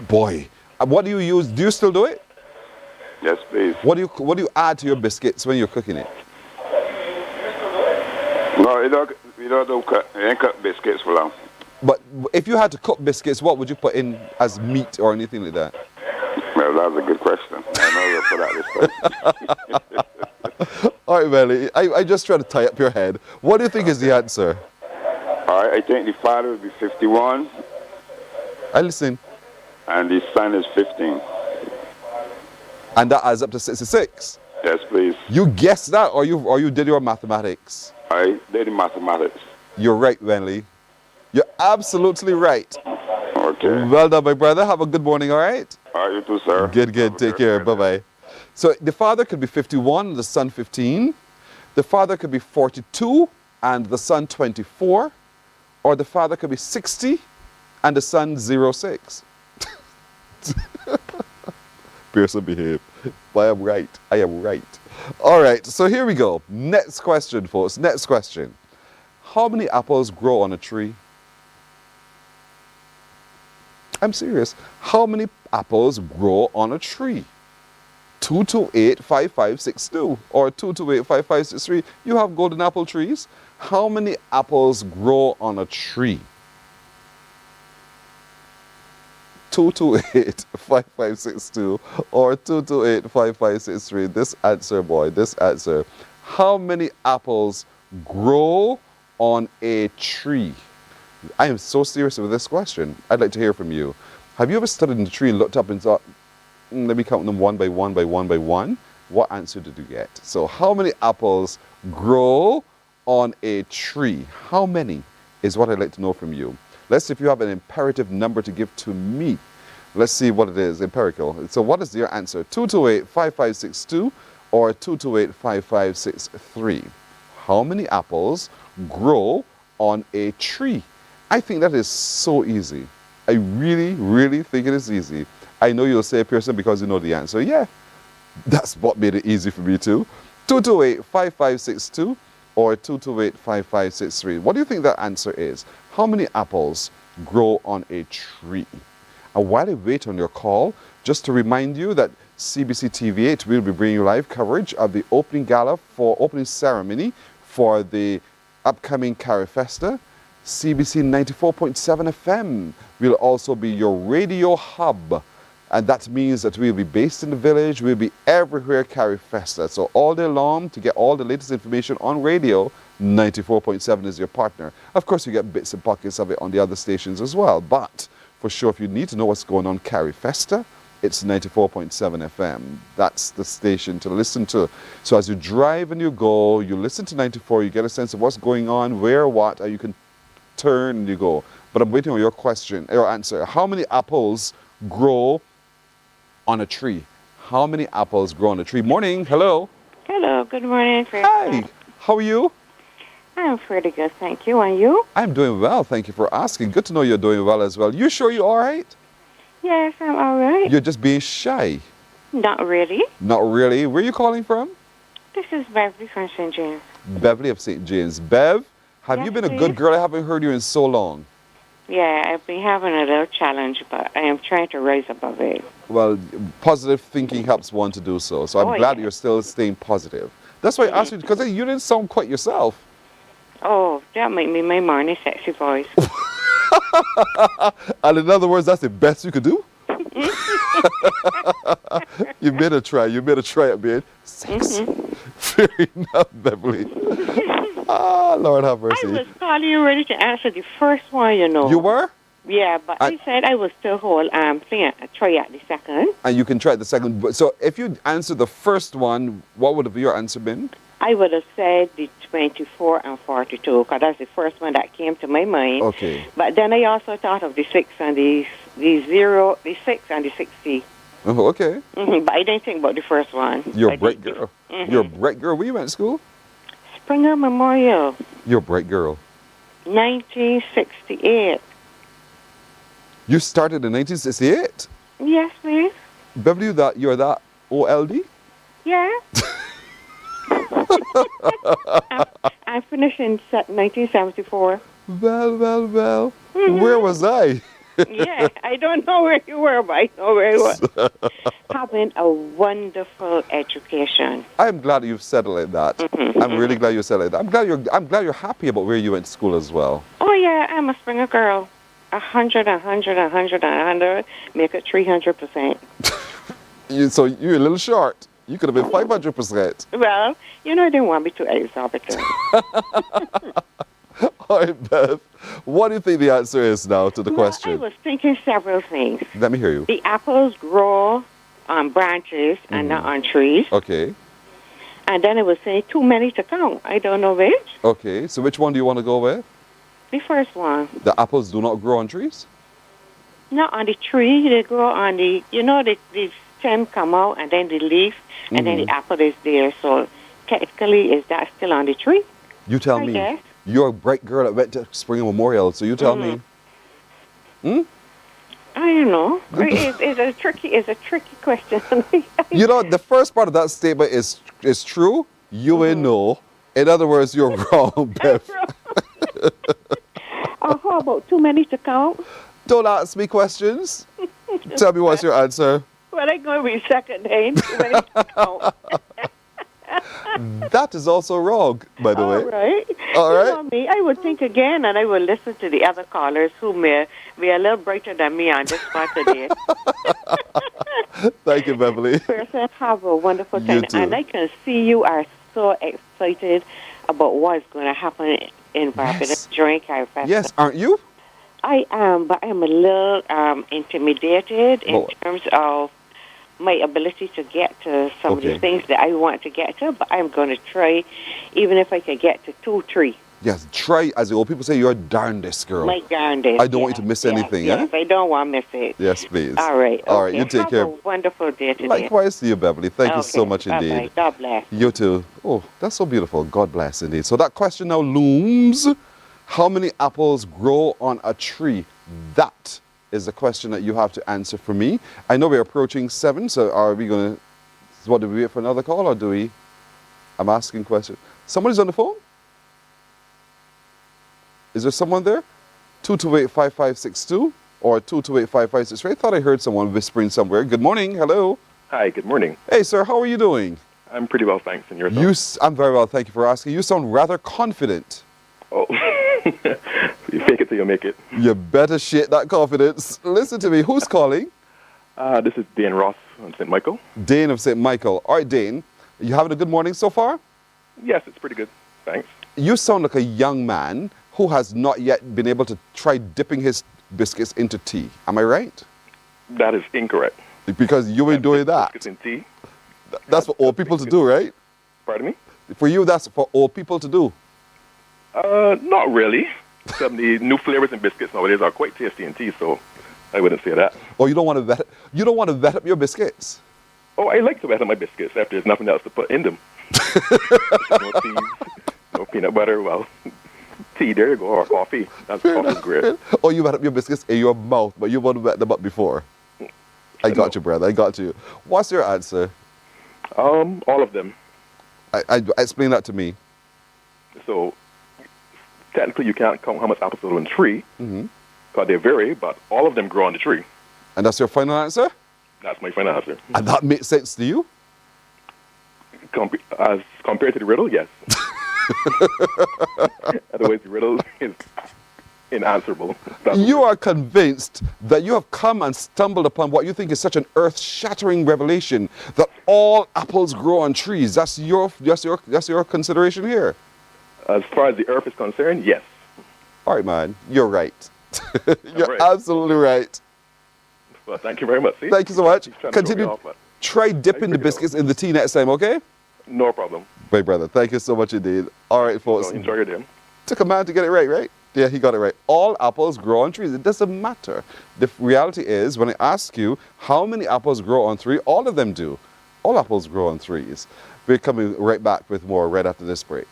Boy, what do you use? Do you still do it? Yes, please. What do you add to your biscuits when you're cooking it? No, you don't cook biscuits for long. But if you had to cook biscuits, what would you put in as meat or anything like that? Well, that's a good question. I know you'll put out this time. All right, Melly, I just try to tie up your head. What do you think is the answer? All right, I think the father would be 51. I listen. And the son is 15. And that adds up to 66? Yes, please. You guessed that or you did your mathematics? I did the mathematics. You're right, Wenley. You're absolutely right. Okay. Well done, my brother. Have a good morning, all right? All right, you too, sir. Good. Take care. Bye-bye. So the father could be 51, the son 15. The father could be 42 and the son 24. Or the father could be 60 and the son 06. Pearson, behave. I am right. I am right. All right, so here we go. Next question, folks. Next question. How many apples grow on a tree? I'm serious. How many apples grow on a tree? 228-5562 or 228-5563. You have golden apple trees. How many apples grow on a tree? 228-5562 or 228-5563. This answer, boy, this answer. How many apples grow on a tree? I am so serious with this question. I'd like to hear from you. Have you ever stood in the tree and looked up and thought, let me count them one by one by one by one? What answer did you get? So how many apples grow on a tree? How many is what I'd like to know from you. Let's see if you have an imperative number to give to me. Let's see what it is, empirical. So what is your answer? 228-5562 or 228-5563? How many apples grow on a tree? I think that is so easy. I really, really think it is easy. I know you'll say, Pearson, because you know the answer. Yeah, that's what made it easy for me too. 228-5562 or 228-5563. What do you think that answer is? How many apples grow on a tree? And while I wait on your call, just to remind you that CBC TV8 will be bringing you live coverage of the opening gala for opening ceremony for the upcoming Carifesta. CBC 94.7 FM will also be your radio hub. And that means that we'll be based in the village, we'll be everywhere Carifesta. So all day long, to get all the latest information on radio, 94.7 is your partner. Of course, you get bits and pockets of it on the other stations as well. But for sure, if you need to know what's going on Carifesta, it's 94.7 FM. That's the station to listen to. So as you drive and you go, you listen to 94, you get a sense of what's going on, where, what, and you can turn and you go. But I'm waiting on your question, your answer. How many apples grow on a tree? How many apples grow on a tree? Morning, hello. Hello, good morning, Chris. Hi, how are you? I'm pretty good, thank you. And you? I'm doing well, thank you for asking. Good to know you're doing well as well. You sure you're all right? Yes, I'm all right. You're just being shy. Not really. Not really. Where are you calling from? This is Beverly from St. James. Beverly of St. James. Bev, have Yes, you been a please. good girl? I haven't heard you in so long. Yeah, I've been having a little challenge, but I am trying to rise above it. Well, positive thinking helps one to do so. So I'm Oh, glad yeah. you're still staying positive. That's why I asked you, because you didn't sound quite yourself. Oh, that might be my morning sexy voice. And in other words, that's the best you could do? You made a try. You made a try at being sexy. Fair enough, Beverly. Ah, Lord have mercy. I was calling you ready to answer the first one, you know. You were? Yeah, but I said I was still try out the second. And you can try the second. So if you answered the first one, what would have your answer been? I would have said the 24 and 42, because that's the first one that came to my mind. Okay. But then I also thought of the 6 and the 6 and the 60. Oh, okay. But I didn't think about the first one. You're a bright girl. You're a bright girl. Where you went to school? Springer Memorial, You're a bright girl. 1968. You started in 1968? Yes, please. Beverly, you're that OLD? Yeah. I finished in 1974. Well. Where was I? Yeah, I don't know where you were, but I know where you were. Having a wonderful education. I'm glad you've said it like that. I'm really glad you said it like that. I'm glad you're happy about where you went to school as well. Oh, yeah, I'm a Springer girl. 100, 100, 100, 100, make it 300%. So you're a little short. You could have been 500%. Well, I didn't want to be too exorbitant. All right, Bev. What do you think the answer is now to the I question? was thinking several things. Let me hear you. The apples grow on branches and not on trees. Okay. And then it was saying too many to count. I don't know which. Okay. So which one do you want to go with? The first one. The apples do not grow on trees? Not on the tree. They grow on the, the stem come out and then the leaf and then the apple is there. So technically, is that still on the tree? You tell me. Guess. You're a bright girl that went to Springer Memorial, so you tell me. I don't know. It's a tricky question. The first part of that statement is true. You ain't know. In other words, you're wrong, Bev. How about too many to count? Don't ask me questions. Tell me what's your answer. Well, I'm going to be second name. Too many to count. That is also wrong, by the way. All right. You know me, I would think again, and I would listen to the other callers who may be a little brighter than me on this part today. Thank you, Beverly. Person, have a wonderful time. You too. And I can see you are so excited about what's going to happen in Barbados during Carifesta. Yes, aren't you? I am, but I'm a little intimidated in terms of my ability to get to some of the things that I want to get to, but I'm going to try, even if I can get to 2, 3. Yes, try, as the old people say, you're darndest girl. My darndest. I don't want you to miss anything, Yes, I don't want to miss it. Yes, please. All right. All right, you take care. Have a wonderful day today. Likewise to you, Beverly. Thank you so much Bye-bye. indeed. God bless. You too. Oh, that's so beautiful. God bless indeed. So that question now looms. How many apples grow on a tree? That is the question that you have to answer for me. I know we're approaching 7, so are we going to, what, do we wait for another call or do we? I'm asking questions. Somebody's on the phone? Is there someone there? 228-5562 or 228-5563. I thought I heard someone whispering somewhere. Good morning. Hello. Hi, good morning. Hey, sir. How are you doing? I'm pretty well, thanks. And yourself? I'm very well. Thank you for asking. You sound rather confident. Oh, you fake it till you make it. You better shit that confidence. Listen to me. Who's calling? This is Dane Ross from St. Michael. Dane of St. Michael. All right, Dane. You having a good morning so far? Yes, it's pretty good. Thanks. You sound like a young man who has not yet been able to try dipping his biscuits into tea. Am I right? That is incorrect. Because you ain't doing that. Biscuits in tea. That's for old people to do, right? Pardon me? For you, that's for old people to do. Not really. Some of the new flavors in biscuits nowadays are quite tasty in tea, so I wouldn't say that. Oh, you don't want to vet up your biscuits? Oh, I like to wet up my biscuits after there's nothing else to put in them. No cheese, no peanut butter, well, tea, there you go, or coffee. That's coffee's great. Oh, you wet up your biscuits in your mouth, but you want to wet them up before. I got you, brother. I got you. What's your answer? All of them. I explain that to me. So, technically you can't count how much apples are on the tree, because they vary, but all of them grow on the tree. And that's your final answer? That's my final answer. And that makes sense to you? As compared to the riddle, yes. Otherwise, the riddle is unanswerable. You are convinced that you have come and stumbled upon what you think is such an earth-shattering revelation that all apples grow on trees. That's your consideration here. As far as the earth is concerned, yes. All right, man. You're right. You're absolutely right. Well, thank you very much. See? Thank you so much. Continue. Try dipping the biscuits in the tea next time, okay? No problem. Great, brother. Thank you so much indeed. All right, folks. So enjoy your day. Took a man to get it right, right? Yeah, he got it right. All apples grow on trees. It doesn't matter. The reality is, when I ask you how many apples grow on trees, all of them do. All apples grow on trees. We're coming right back with more right after this break.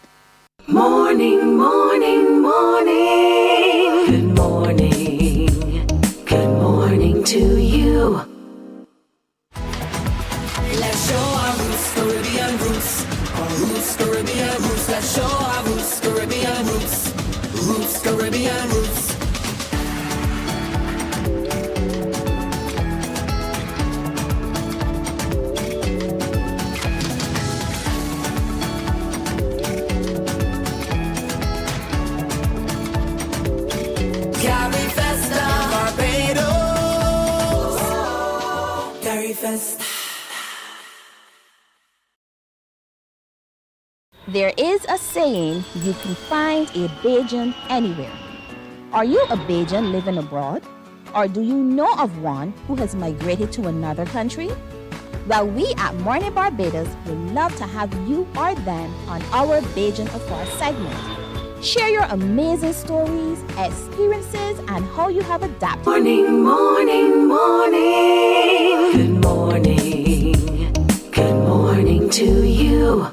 Morning, morning, morning. Good morning. Good morning to you. Let's show our roots, Caribbean roots. Our roots, Caribbean roots. Let's show our roots, Caribbean roots. Roots, Caribbean roots. Carifesta, Barbados. Carifesta. There is a saying, you can find a Bajan anywhere. Are you a Bajan living abroad? Or do you know of one who has migrated to another country? Well, we at Mornin Barbados would love to have you or them on our Bajan Affair segment. Share your amazing stories, experiences, and how you have adapted. Morning, morning, morning. Good morning. Good morning to you.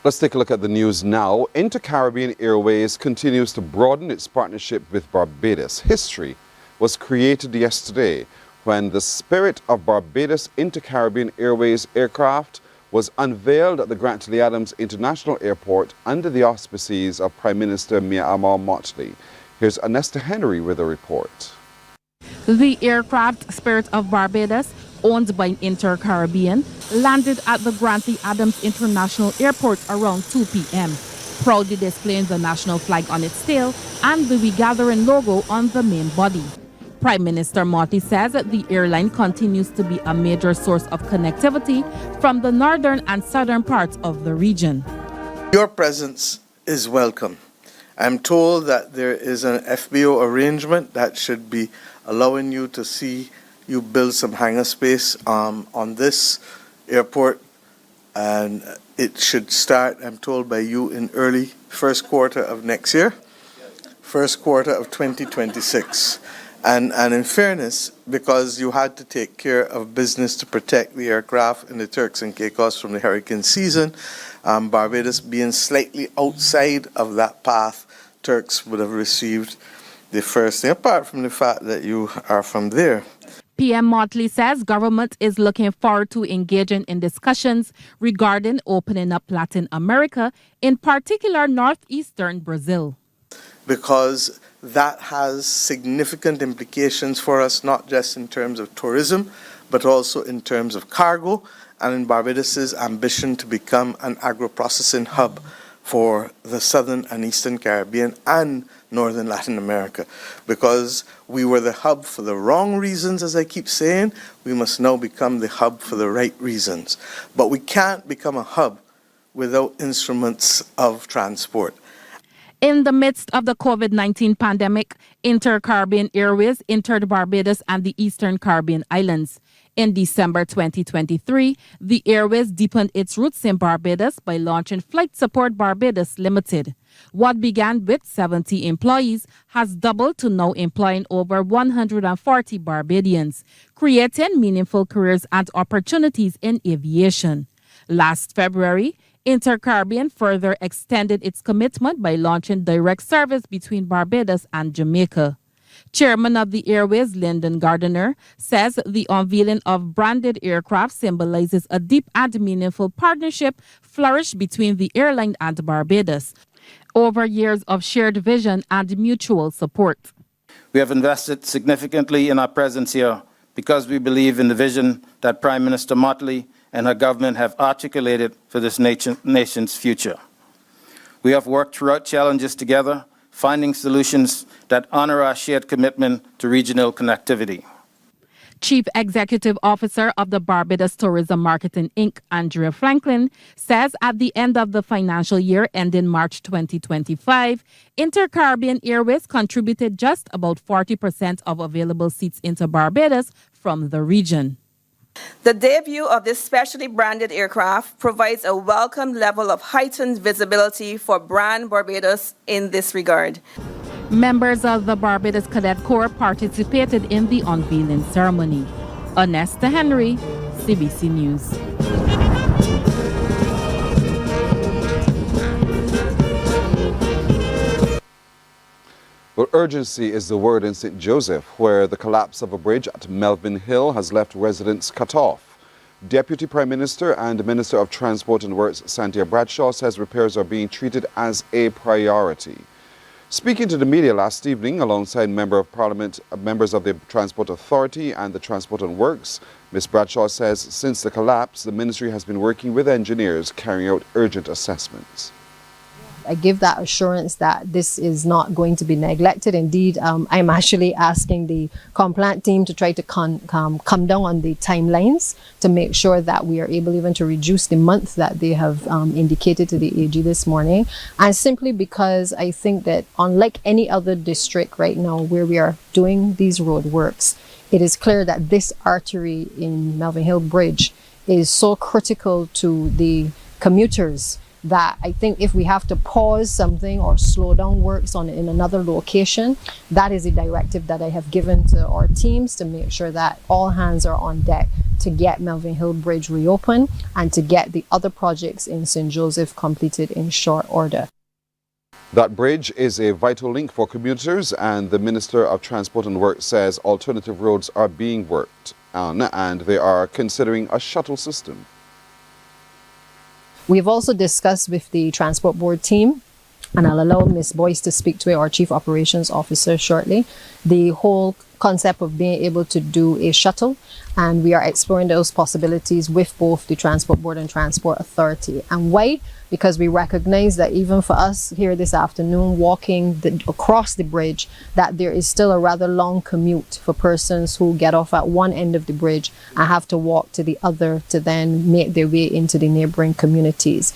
Let's take a look at the news now. Inter-Caribbean Airways continues to broaden its partnership with Barbados. History was created yesterday when the Spirit of Barbados Inter-Caribbean Airways aircraft was unveiled at the Grantley Adams International Airport under the auspices of Prime Minister Mia Amal Motley. Here's Anesta Henry with a report. The aircraft Spirit of Barbados, owned by Inter-Caribbean, landed at the Grantley Adams International Airport around 2 p.m., proudly displaying the national flag on its tail and the We Gathering logo on the main body. Prime Minister Motley says that the airline continues to be a major source of connectivity from the northern and southern parts of the region. Your presence is welcome. I'm told that there is an FBO arrangement that should be allowing you to see you build some hangar space on this airport, and it should start, I'm told, by you in early first quarter of next year, first quarter of 2026. And in fairness, because you had to take care of business to protect the aircraft in the Turks and Caicos from the hurricane season, Barbados being slightly outside of that path Turks would have received the first thing, apart from the fact that you are from there. PM Motley says government is looking forward to engaging in discussions regarding opening up Latin America, in particular northeastern Brazil. Because that has significant implications for us, not just in terms of tourism, but also in terms of cargo and in Barbados's ambition to become an agro-processing hub for the southern and eastern Caribbean and northern Latin America. Because we were the hub for the wrong reasons, as I keep saying, we must now become the hub for the right reasons. But we can't become a hub without instruments of transport. In the midst of the COVID-19 pandemic, Inter-Caribbean Airways entered Barbados and the Eastern Caribbean islands. In December 2023, the Airways deepened its roots in Barbados by launching Flight Support Barbados Limited. What began with 70 employees has doubled to now employing over 140 Barbadians, creating meaningful careers and opportunities in aviation. Last February, Inter-Caribbean further extended its commitment by launching direct service between Barbados and Jamaica. Chairman of the Airways, Lyndon Gardiner, says the unveiling of branded aircraft symbolizes a deep and meaningful partnership flourished between the airline and Barbados over years of shared vision and mutual support. We have invested significantly in our presence here because we believe in the vision that Prime Minister Motley and her government have articulated for this nation's future. We have worked throughout challenges together, finding solutions that honor our shared commitment to regional connectivity. Chief Executive Officer of the Barbados Tourism Marketing Inc., Andrea Franklin, says at the end of the financial year ending March 2025, Inter-Caribbean Airways contributed just about 40% of available seats into Barbados from the region. The debut of this specially branded aircraft provides a welcome level of heightened visibility for brand Barbados in this regard. Members of the Barbados Cadet Corps participated in the unveiling ceremony. Onesta Henry, CBC News. Well, urgency is the word in St. Joseph, where the collapse of a bridge at Melvin Hill has left residents cut off. Deputy Prime Minister and Minister of Transport and Works, Santia Bradshaw, says repairs are being treated as a priority. Speaking to the media last evening alongside Member of Parliament, members of the Transport Authority and the Transport and Works, Ms. Bradshaw says since the collapse, the ministry has been working with engineers carrying out urgent assessments. I give that assurance that this is not going to be neglected. Indeed, I'm actually asking the compliant team to try to come down on the timelines to make sure that we are able even to reduce the month that they have indicated to the AG this morning. And simply because I think that unlike any other district right now where we are doing these road works, it is clear that this artery in Melvin Hill Bridge is so critical to the commuters that I think if we have to pause something or slow down works in another location, that is a directive that I have given to our teams to make sure that all hands are on deck to get Melvin Hill Bridge reopened and to get the other projects in St. Joseph completed in short order. That bridge is a vital link for commuters, and the Minister of Transport and Works says alternative roads are being worked on and they are considering a shuttle system. We've also discussed with the Transport Board team, and I'll allow Ms. Boyce to speak to our Chief Operations Officer shortly, the whole concept of being able to do a shuttle, and we are exploring those possibilities with both the Transport Board and Transport Authority. And why? Because we recognize that even for us here this afternoon walking across the bridge, that there is still a rather long commute for persons who get off at one end of the bridge and have to walk to the other to then make their way into the neighboring communities.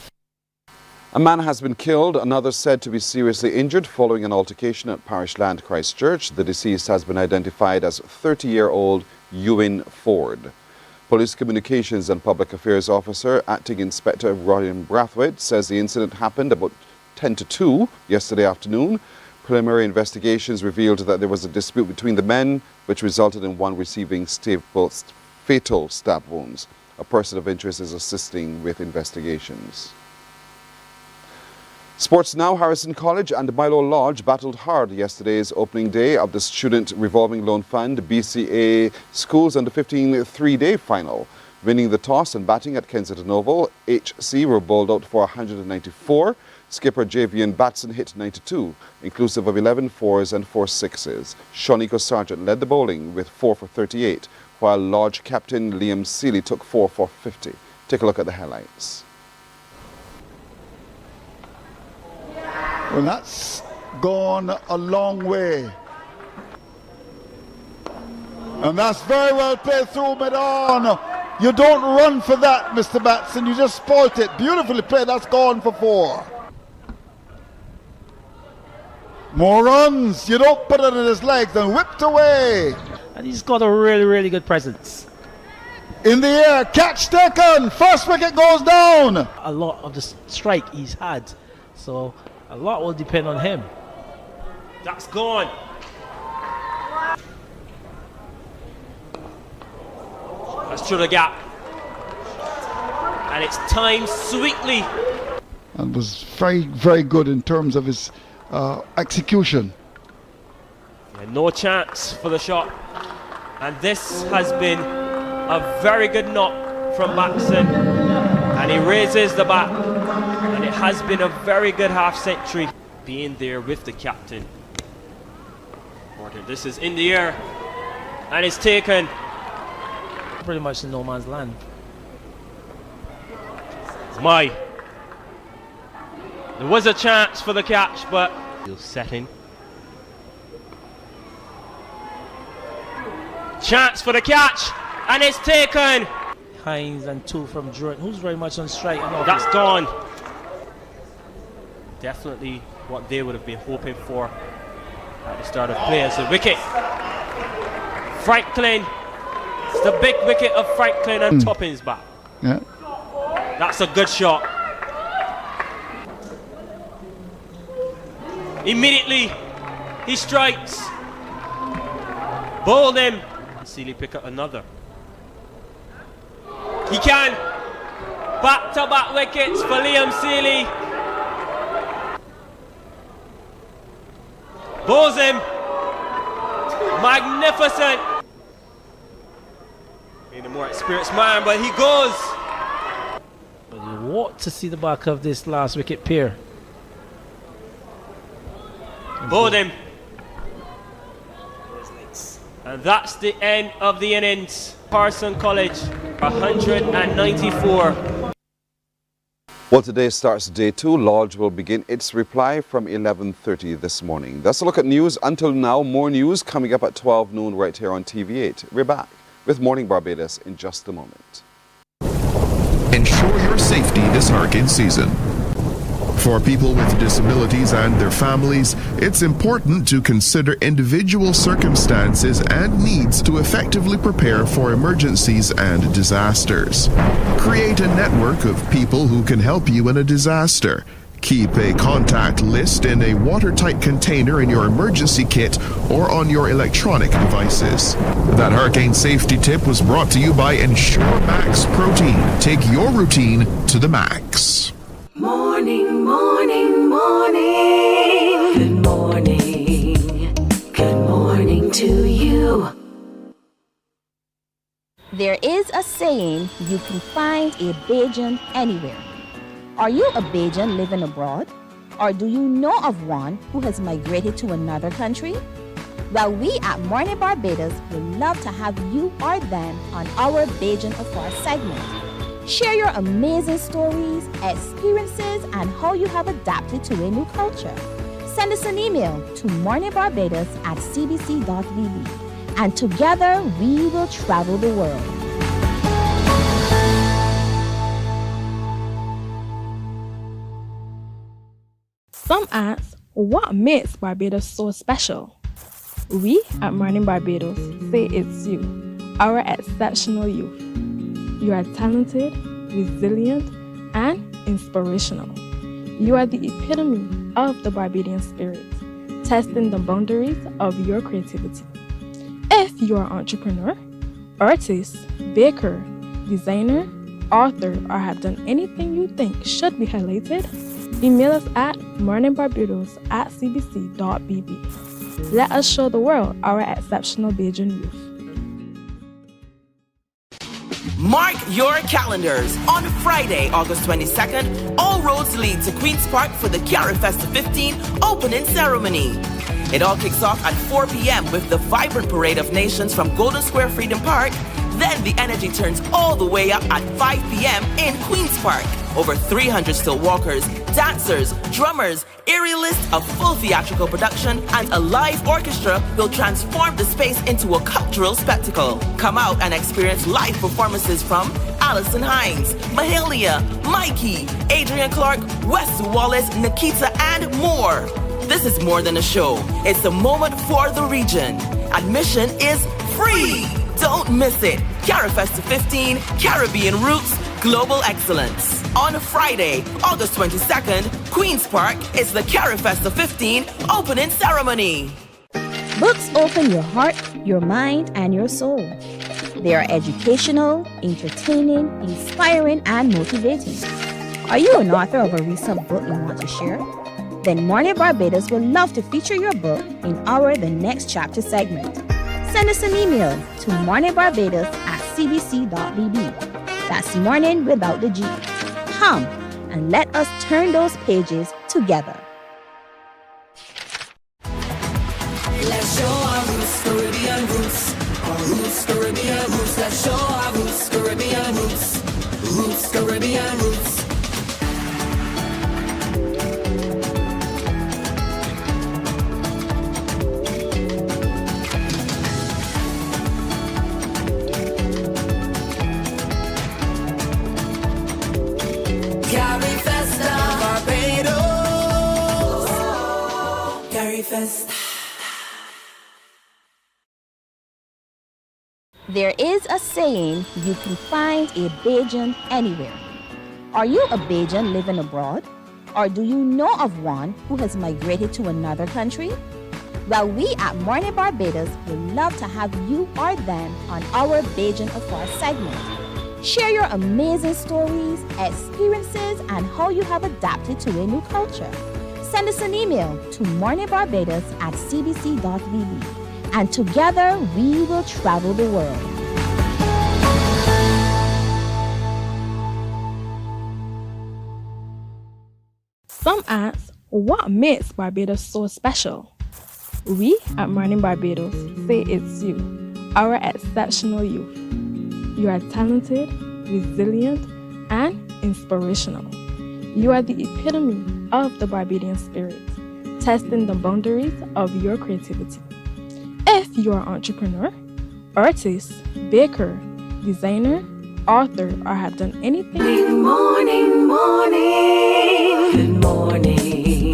A man has been killed, another said to be seriously injured following an altercation at Parish Land Christchurch. The deceased has been identified as 30-year-old Ewan Ford. Police Communications and Public Affairs Officer, Acting Inspector Ryan Brathwaite, says the incident happened about 10 to 2 yesterday afternoon. Preliminary investigations revealed that there was a dispute between the men, which resulted in one receiving fatal stab wounds. A person of interest is assisting with investigations. Sports now, Harrison College and Milo Lodge battled hard yesterday's opening day of the Student Revolving Loan Fund BCA Schools Under 15 three-day final. Winning the toss and batting at Kensington Oval, HC were bowled out for 194. Skipper Javian Batson hit 92, inclusive of 11 fours and 4 sixes. Shawniko Sargent led the bowling with 4 for 38, while Lodge captain Liam Seeley took 4 for 50. Take a look at the highlights. Well, that's gone a long way. And that's very well played through mid-on. You don't run for that, Mr. Batson. You just spoilt it. Beautifully played. That's gone for 4. More runs. You don't put it in his legs and whipped away. And he's got a really, really good presence. In the air. Catch taken. First wicket goes down. A lot of the strike he's had. So a lot will depend on him. That's gone. That's through the gap. And it's timed sweetly. And was very, very good in terms of his execution. And no chance for the shot. And this has been a very good knock from Batson. And he raises the bat. And it has been a very good half century. Being there with the captain. This is in the air. And it's taken. Pretty much in no man's land. There was a chance for the catch, but still setting. Chance for the catch, and it's taken. Hines and 2 from Jordan, who's very much on strike. That's gone. Definitely what they would have been hoping for at the start of play as a wicket. Franklin. It's the big wicket of Franklin and Toppin's back. Yeah. That's a good shot. Immediately, he strikes. Bowled him. Seeley pick up another. He can. Back-to-back wickets for Liam Seeley. Bowls him. Magnificent. Being a more experienced man, but he goes. But you want to see the back of this last wicket pair. Bowled him. And that's the end of the innings. Harrison College, 194. Well, today starts day 2. Lodge will begin its reply from 11:30 this morning. That's a look at news. Until now, more news coming up at 12 noon right here on TV8. We're back with Morning Barbados in just a moment. Ensure your safety this hurricane season. For people with disabilities and their families, it's important to consider individual circumstances and needs to effectively prepare for emergencies and disasters. Create a network of people who can help you in a disaster. Keep a contact list in a watertight container in your emergency kit or on your electronic devices. That hurricane safety tip was brought to you by Ensure Max Protein. Take your routine to the max. Morning, morning, morning. Good morning. Good morning to you. There is a saying, you can find a Bajan anywhere. Are you a Bajan living abroad? Or do you know of one who has migrated to another country? Well, we at Mornin Barbados would love to have you or them on our Bajan Afar segment. Share your amazing stories, experiences, and how you have adapted to a new culture. Send us an email to morninbarbados@cbc.vb, and together we will travel the world. Some ask, what makes Barbados so special? We at Mornin Barbados say it's you, our exceptional youth. You are talented, resilient, and inspirational. You are the epitome of the Barbadian spirit, testing the boundaries of your creativity. If you are an entrepreneur, artist, baker, designer, author, or have done anything you think should be highlighted, email us at Mornin Barbados at cbc.bb. Let us show the world our exceptional Bajan youth. Mark your calendars. On Friday, August 22nd, all roads lead to Queen's Park for the Carifesta 15 opening ceremony. It all kicks off at 4 p.m. with the vibrant parade of nations from Golden Square Freedom Park. Then the energy turns all the way up at 5 p.m. in Queen's Park. Over 300 still walkers, dancers, drummers, aerialists, a full theatrical production, and a live orchestra will transform the space into a cultural spectacle. Come out and experience live performances from Alison Hines, Mahalia, Mikey, Adrian Clark, Wes Wallace, Nikita, and more. This is more than a show. It's a moment for the region. Admission is free. Don't miss it. Carifesta 15, Caribbean Roots, Global Excellence. On Friday, August 22nd, Queen's Park is the Carifesta 15 opening ceremony. Books open your heart, your mind, and your soul. They are educational, entertaining, inspiring, and motivating. Are you an author of a recent book you want to share? Then Mornin Barbados would love to feature your book in our The Next Chapter segment. Send us an email to morninbarbados@cbc.bb. That's morning without the G. Come and let us turn those pages together. Let's show our roots, Caribbean roots. Our roots, Caribbean roots. Let's show our roots, Caribbean roots. Roots, Caribbean roots. Carifesta, Barbados. Carifesta. There is a saying, you can find a Bajan anywhere. Are you a Bajan living abroad? Or do you know of one who has migrated to another country? Well, we at Mornin Barbados would love to have you or them on our Bajan Affair segment. Share your amazing stories, experiences, and how you have adapted to a new culture. Send us an email to morninbarbados@cbc.bb. And together we will travel the world. Some ask, what makes Barbados so special? We at Mornin Barbados say it's you, our exceptional youth. You are talented, resilient, and inspirational. You are the epitome of the Barbadian spirit, testing the boundaries of your creativity. If you are an entrepreneur, artist, baker, designer, author, or have done anything... Good morning, morning. Good morning.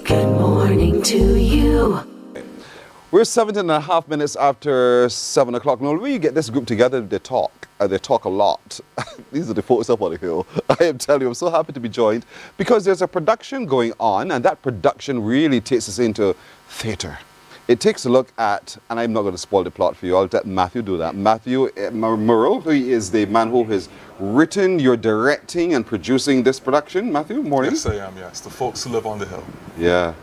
Good morning to you. We're 17.5 minutes after 7 o'clock. Now, when you get this group together, they talk. They talk a lot. These are the folks up on the hill. I am telling you, I'm so happy to be joined because there's a production going on, and that production really takes us into theatre. It takes a look at, and I'm not going to spoil the plot for you, I'll let Matthew do that. Matthew Murrow, who is the man who has written, you're directing and producing this production. Matthew, morning. Yes, I am, yes. The folks who live on the hill. Yeah.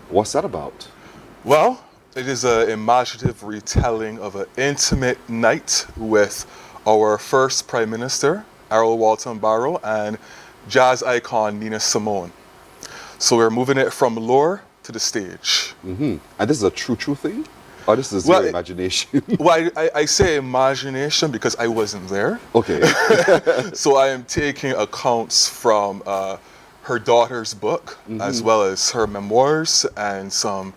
What's that about? Well, it is an imaginative retelling of an intimate night with our first Prime Minister, Errol Walton Barrow, and jazz icon Nina Simone. So we're moving it from lore to the stage. Mm-hmm. And this is a true thing? Or this is your imagination? Well, I say imagination because I wasn't there. Okay. So I am taking accounts from her daughter's book, as well as her memoirs and some,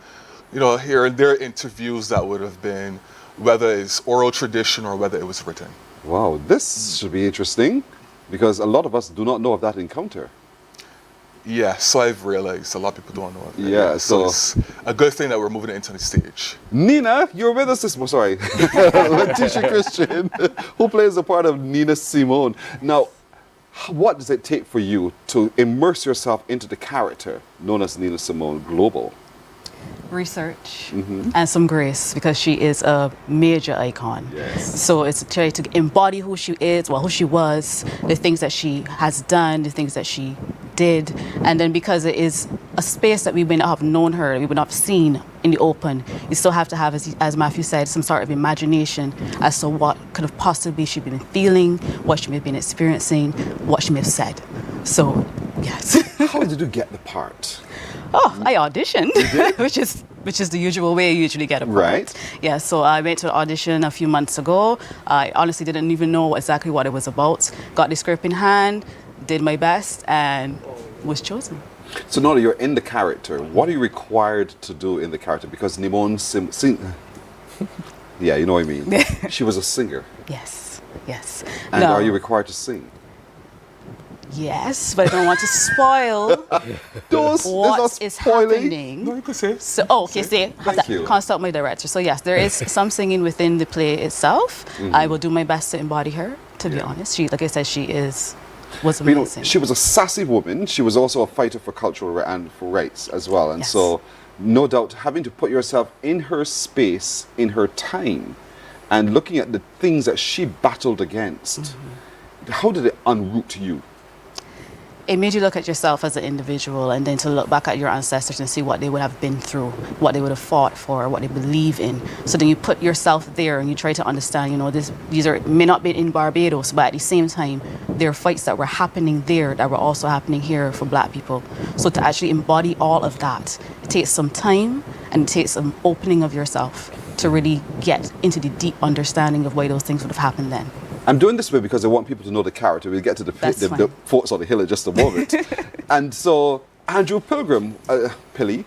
here and there interviews that would have been, whether it's oral tradition or whether it was written. Wow, this should be interesting because a lot of us do not know of that encounter. Yeah, so I've realized a lot of people don't know of it. Yeah, so it's a good thing that we're moving it into the stage. Nina, you're with us this morning. Sorry. Letitia Christian, who plays the part of Nina Simone. Now, what does it take for you to immerse yourself into the character known as Nina Simone Global? Research and some grace, because she is a major icon. Yes. So it's a try to embody who she is, who she was, the things that she has done, the things that she did. And then because it is a space that we would not have known her, we would not have seen in the open, you still have to have, as Matthew said, some sort of imagination as to what could have possibly she been feeling, what she may have been experiencing, what she may have said. So, yes. How did you get the part? Oh, I auditioned, which is the usual way you usually get a part. Right. Yeah, so I went to the audition a few months ago. I honestly didn't even know exactly what it was about. Got the script in hand, did my best, and was chosen. So now that you're in the character, what are you required to do in the character? Because Nimon yeah, you know what I mean. She was a singer. Yes. And are you required to sing? Yes, but I don't want to spoil what is happening. No, you could say. So, say. Thank you. Consult my director. So yes, there is some singing within the play itself. I will do my best to embody her. To be honest, she, like I said, was amazing. She was a sassy woman. She was also a fighter for cultural and for rights as well. And so, no doubt, having to put yourself in her space, in her time, and looking at the things that she battled against, how did it unroot you? It made you look at yourself as an individual, and then to look back at your ancestors and see what they would have been through, what they would have fought for, what they believe in. So then you put yourself there and you try to understand, these may not be in Barbados, but at the same time, there are fights that were happening there that were also happening here for Black people. So to actually embody all of that, it takes some time and it takes some opening of yourself to really get into the deep understanding of why those things would have happened then. I'm doing this way because I want people to know the character. We'll get to the forts on the hill in just a moment. And so, Andrew Pilgrim, Pilly,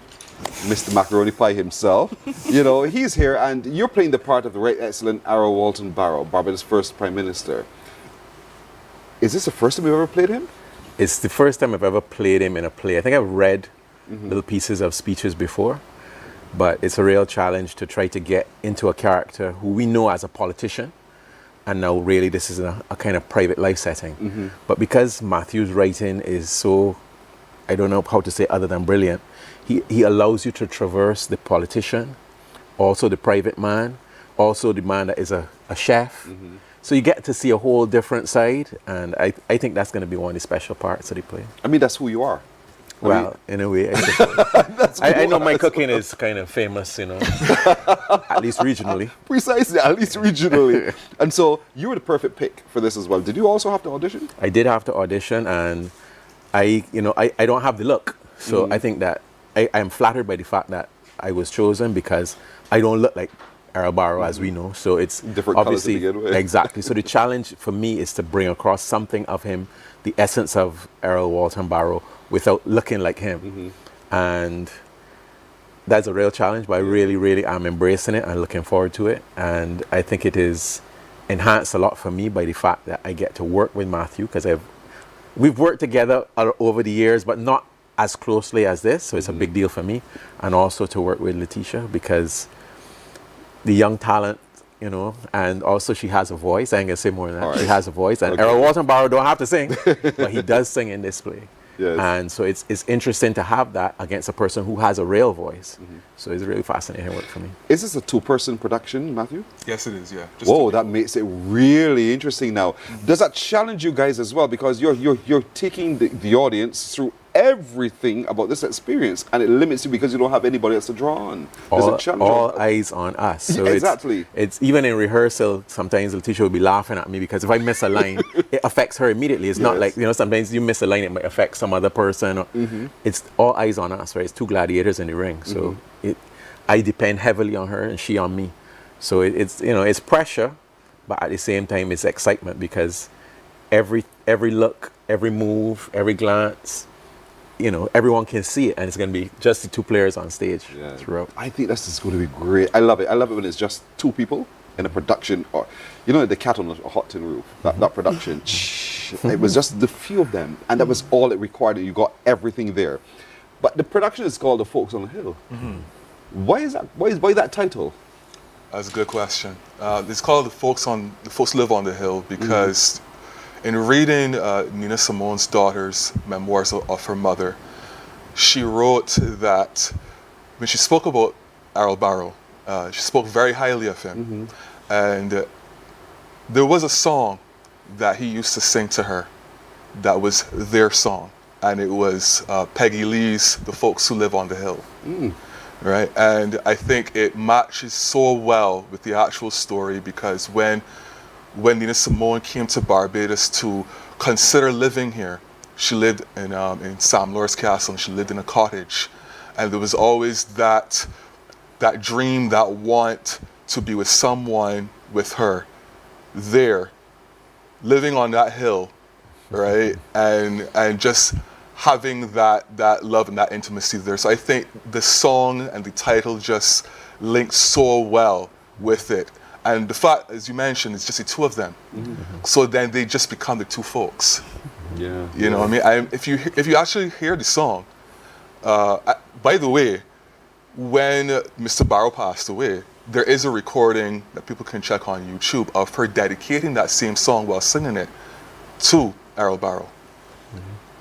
Mr. Macaroni Pie himself, he's here, and you're playing the part of the right excellent Errol Walton Barrow, Barbados' first Prime Minister. Is this the first time you've ever played him? It's the first time I've ever played him in a play. I think I've read little pieces of speeches before, but it's a real challenge to try to get into a character who we know as a politician. And now really this is a kind of private life setting. But because Matthew's writing is so, I don't know how to say other than brilliant, he allows you to traverse the politician, also the private man, also the man that is a chef. So you get to see a whole different side, and I think that's going to be one of the special parts of the play. I mean, that's who you are. Well, in a way, I know my cooking is kind of famous, at least regionally. Precisely, at least regionally. And so you were the perfect pick for this as well. Did you also have to audition? I did have to audition, and I don't have the look. So I think that I'm flattered by the fact that I was chosen because I don't look like Errol Barrow, as we know. So it's different obviously colors to begin with. Exactly. So the challenge for me is to bring across something of him, the essence of Errol Walton Barrow, without looking like him. And that's a real challenge, but I really, really am embracing it and looking forward to it. And I think it is enhanced a lot for me by the fact that I get to work with Matthew, because we've worked together over the years, but not as closely as this. So it's a big deal for me. And also to work with Letitia, because the young talent, and also she has a voice. I ain't gonna say more than that. She has a voice. And Errol Walton Barrow don't have to sing, but he does sing in this play. Yes. And so it's interesting to have that against a person who has a real voice. So it's really fascinating work for me. Is this a two-person production, Matthew? Yes, it is, yeah. Whoa, that makes it really interesting now. Does that challenge you guys as well? Because you're taking the audience through everything about this experience, and it limits you because you don't have anybody else to draw on. All eyes on us. So exactly. It's even in rehearsal, sometimes the teacher will be laughing at me because if I miss a line, it affects her immediately. It's not like, sometimes you miss a line, it might affect some other person. It's all eyes on us, right? It's two gladiators in the ring. So I depend heavily on her and she on me. So it's pressure, but at the same time, it's excitement because every look, every move, every glance, everyone can see it, and it's going to be just the two players on stage throughout. I think this is going to be great. I love it. I love it when it's just two people in a production, or the cat on a hot tin roof. That production, it was just the few of them, and that was all it required. You got everything there. But the production is called The Folks on the Hill. Why is that? Why that title? That's a good question. It's called The Folks Live on the Hill because. In reading Nina Simone's daughter's memoirs of her mother, she wrote that when she spoke about Errol Barrow, she spoke very highly of him. And there was a song that he used to sing to her that was their song. and it was Peggy Lee's The Folks Who Live on the Hill. Right, and I think it matches so well with the actual story, because when Nina Simone came to Barbados to consider living here, she lived in Sam Loris Castle, and she lived in a cottage, and there was always that dream, that want to be with someone with her there, living on that hill, right, and just having that love and that intimacy there. So I think the song and the title just link so well with it. And the fact, as you mentioned, it's just the two of them. So then they just become the two folks. Yeah. You know what I mean? If you actually hear the song, by the way, when Mr. Barrow passed away, there is a recording that people can check on YouTube of her dedicating that same song while singing it to Errol Barrow.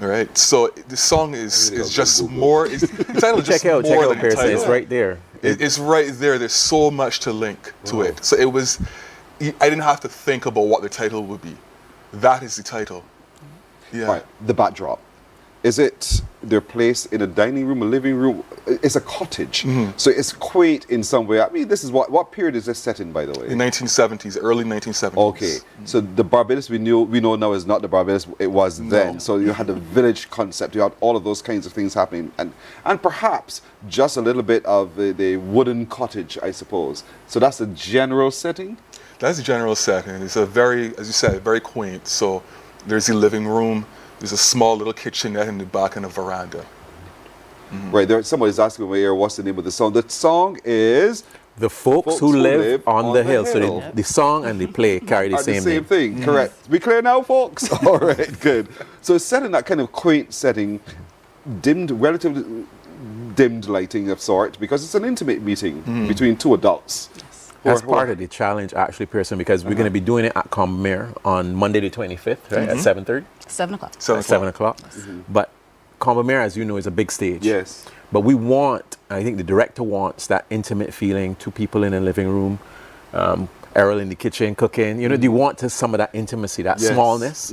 Right, so the song is just more. The title is just more than the title. It's right there. It's right there. There's so much to link to it. So it was. I didn't have to think about what the title would be. That is the title. Yeah. Right. The backdrop. Is it their place in a dining room, a living room? It's a cottage. So it's quaint in some way. I mean, this is what period is this set in, by the way? The 1970s, early 1970s. Okay. So the Barbados we know now is not the Barbados it was then. So you had the village concept, you had all of those kinds of things happening, and perhaps just a little bit of the wooden cottage, I suppose. So that's the general setting? That's the general setting. It's a very, as you said, very quaint. So there's the living room. There's a small little kitchenette in the back and a veranda. Right, there. Somebody's asking me here, what's the name of the song? The song is The Folks Who Live on the Hill. So the song and the play carry the same name. thing. Correct. We clear now, folks? All right, good. So it's set in that kind of quaint setting, relatively dimmed lighting of sort, because it's an intimate meeting between two adults. That's part of the challenge, actually, Pearson, because we're going to be doing it at Combemere on Monday the 25th, right, at 7:30? 7 o'clock. 7 o'clock. But Combemere, as you know, is a big stage. Yes. But I think the director wants that intimate feeling, two people in a living room, Errol in the kitchen cooking. You know, they want some of that intimacy, that smallness.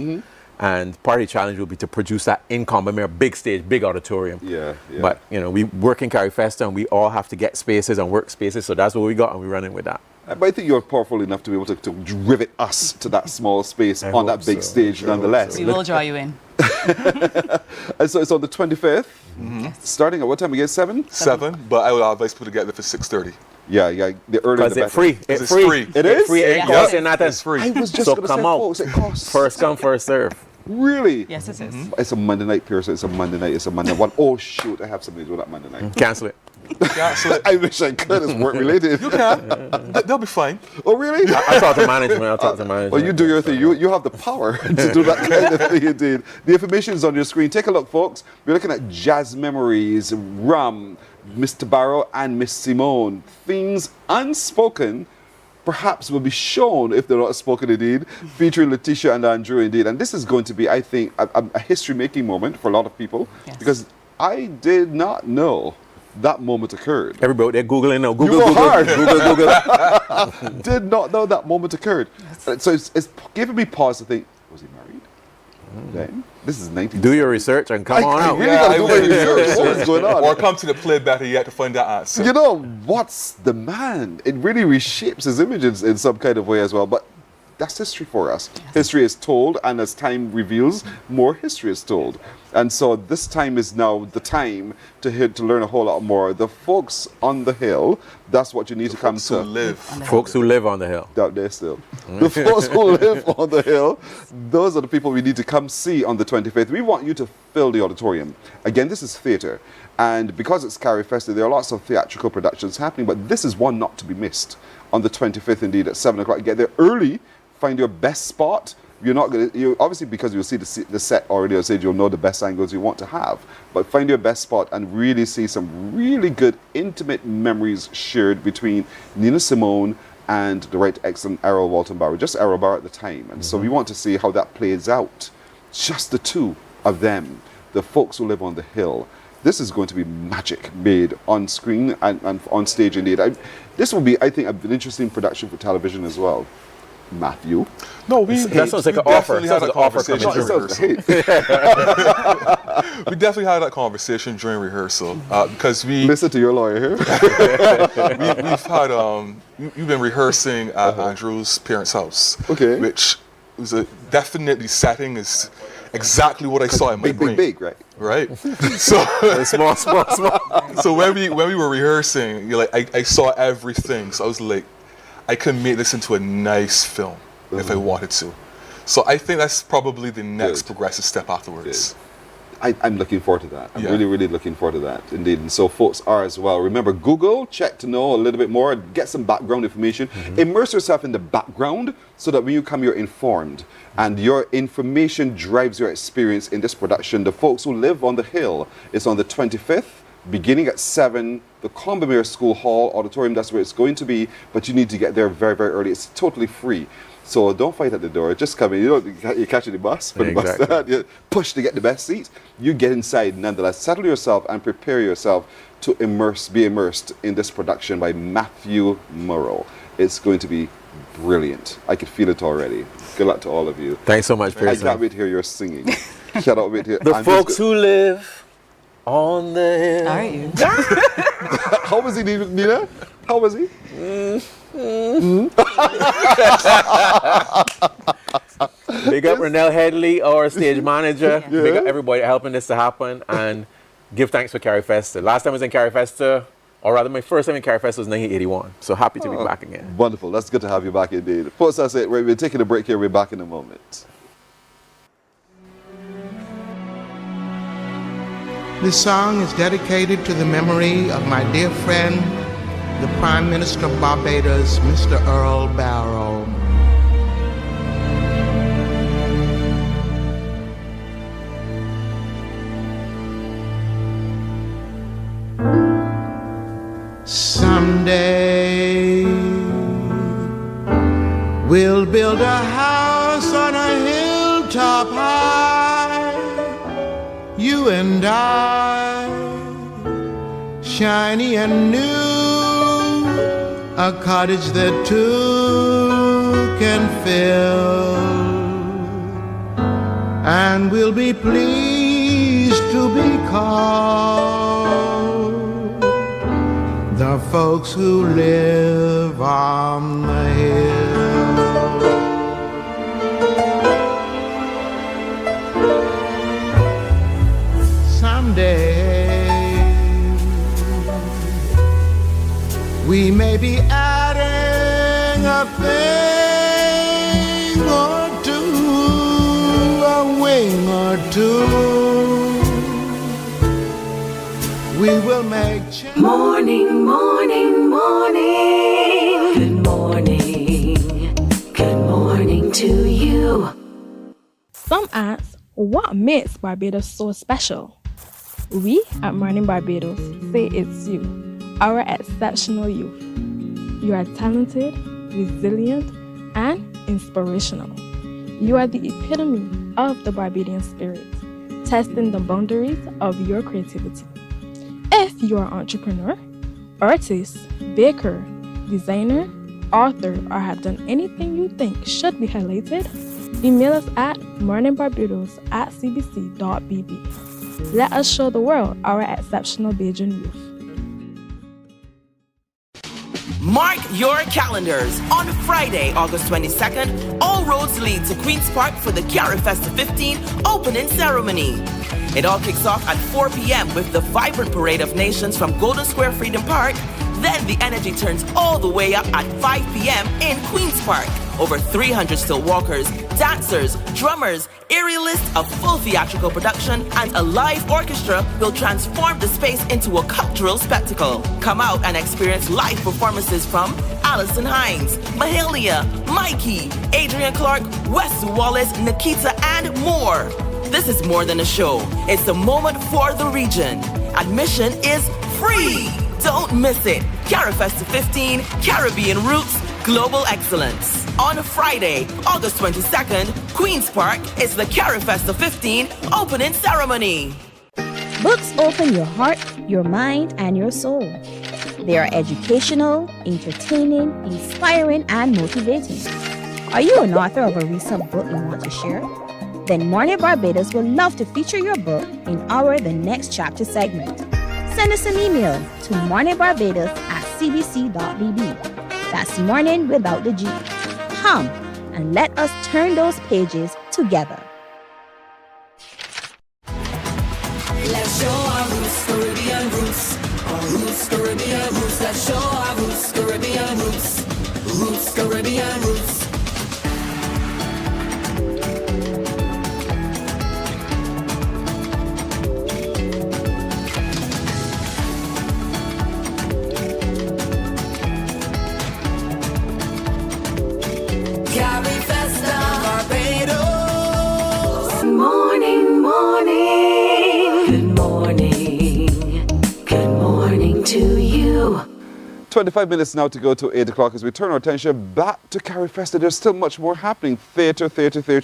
And part of the challenge will be to produce that in Combemere, big stage, big auditorium. Yeah. But, you know, we work in Carifesta and we all have to get spaces and work spaces. So that's what we got, and we're running with that. But I think you're powerful enough to be able to rivet us to that small space on that big stage nonetheless. We will draw you in. And so it's on the 25th, starting at what time again? 7? 7, but I would advise people to get there for 6:30. Yeah, the earlier the better. It's free. It's free. It is? It's free. It costs you nothing. It's free. I was just so going to say, come out. folks, it costs. First come, first serve. Really? Yes, it is. It's a Monday night, Pearson. It's a Monday night. It's a Monday one. Oh, shoot. I have something to do that Monday night. Cancel it. I wish I could. It's work related. You can. They'll be fine. Oh, really? I'll talk to management. Well, you do your thing. You have the power to do that kind of thing indeed. The information is on your screen. Take a look, folks. We're looking at Jazz Memories, Ram, Mr. Barrow, and Miss Simone. Things unspoken perhaps will be shown, if they're not spoken indeed, featuring Letitia and Andrew indeed. And this is going to be, I think, a history-making moment for a lot of people, because I did not know that moment occurred. Everybody, they're Googling now. Google. Did not know that moment occurred. So it's giving me pause to think, was he married? Then? This is 19. Do your research and come on out. Really gotta do my research. What is going on? Or come to the play better yet to find that answer. You know, what's the man? It really reshapes his images in some kind of way as well. But that's history for us. Yes. History is told, and as time reveals, more history is told. And so this time is now the time to learn a whole lot more. The folks on the hill, that's what you need to come to. Folks who live on the hill. Out there still. The folks who live on the hill, those are the people we need to come see on the 25th. We want you to fill the auditorium. Again, this is theatre. And because it's Carifesta, there are lots of theatrical productions happening, but this is one not to be missed on the 25th indeed at 7 o'clock. Get there early, find your best spot. You're not going to, obviously because you'll see the set already on stage, you'll know the best angles you want to have. But find your best spot and really see some really good intimate memories shared between Nina Simone and the right excellent Errol Walton Barrow, just Errol Barrow at the time. And so we want to see how that plays out. Just the two of them, the folks who live on the hill. This is going to be magic made on screen and on stage indeed. This will be, I think, an interesting production for television as well. Matthew. No, that sounds like an offer. Definitely had a conversation. We definitely had that conversation during rehearsal because we listen to your lawyer here. We've been rehearsing at Andrew's parents' house. Okay. Which was definitely setting is exactly what I saw in my brain. Big, right? Right. So small. So when we were rehearsing, I saw everything. So I was like, I can make this into a nice film if I wanted to. So I think that's probably the next progressive step afterwards. I'm looking forward to that. I'm really looking forward to that, indeed. And so folks are as well. Remember, Google, check to know a little bit more, get some background information. Immerse yourself in the background so that when you come, you're informed. And your information drives your experience in this production. The folks who live on the hill is on the 25th, beginning at 7, the Combermere School Hall Auditorium, that's where it's going to be, but you need to get there very, very early. It's totally free. So don't fight at the door. Just come in. You're catching the bus. You push to get the best seat. You get inside nonetheless. Settle yourself and prepare yourself to be immersed in this production by Matthew Murrow. It's going to be brilliant. I can feel it already. Good luck to all of you. Thanks so much, Pearson. I can't wait to hear your singing. Shout out with here. The folks who live on the hill. Are you? How was he, Nina? How was he? Big up Renell Headley, our stage manager. Big up everybody helping this to happen, and give thanks for Carifesta. Last time I was in Carifesta, or rather my first time in Carifesta was 1981. So happy to be back again. Wonderful. That's good to have you back indeed. Folks, that's it. We're taking a break here. We're back in a moment. This song is dedicated to the memory of my dear friend, the Prime Minister of Barbados, Mr. Earl Barrow. Someday we'll build a house on a hilltop high, you and I, shiny and new, a cottage that two can fill, and we'll be pleased to be called the folks who live on the hill. Someday we may be adding a thing or two, a wing or two. We will make Morning, morning, morning. Good morning. Good morning to you. Some ask, what makes Barbados so special? We at Mornin Barbados say it's you, our exceptional youth. You are talented, resilient, and inspirational. You are the epitome of the Barbadian spirit, testing the boundaries of your creativity. If you are an entrepreneur, artist, baker, designer, author, or have done anything you think should be highlighted, email us at morninbarbados@cbc.bb. Let us show the world our exceptional Bajan youth. Mark your calendars. On Friday, August 22nd, all roads lead to Queen's Park for the Carifesta 15 opening ceremony. It all kicks off at 4 p.m. with the vibrant parade of nations from Golden Square Freedom Park. Then the energy turns all the way up at 5 p.m. in Queen's Park. Over 300 still walkers, dancers, drummers, aerialists, a full theatrical production, and a live orchestra will transform the space into a cultural spectacle. Come out and experience live performances from Alison Hines, Mahalia, Mikey, Adrian Clark, Wes Wallace, Nikita, and more. This is more than a show. It's a moment for the region. Admission is free. Don't miss it. Carifesta 15, Caribbean Roots, Global Excellence. On Friday, August 22nd, Queen's Park is the Carifesta 15 opening ceremony. Books open your heart, your mind, and your soul. They are educational, entertaining, inspiring, and motivating. Are you an author of a recent book you want to share? then Mornin Barbados would love to feature your book in our The Next Chapter segment. Send us an email to morninbarbados@cbc.bb. That's morning without the G. Come and let us turn those pages together. Let's show our roots, Caribbean roots. Our roots, Caribbean roots. Let's show our roots, Caribbean roots. Roots, Caribbean roots. Carifesta, Barbados. Morning, morning. Good morning. Good morning to you. 25 minutes now to go to 8 o'clock as we turn our attention back to Carifesta. There's still much more happening. Theatre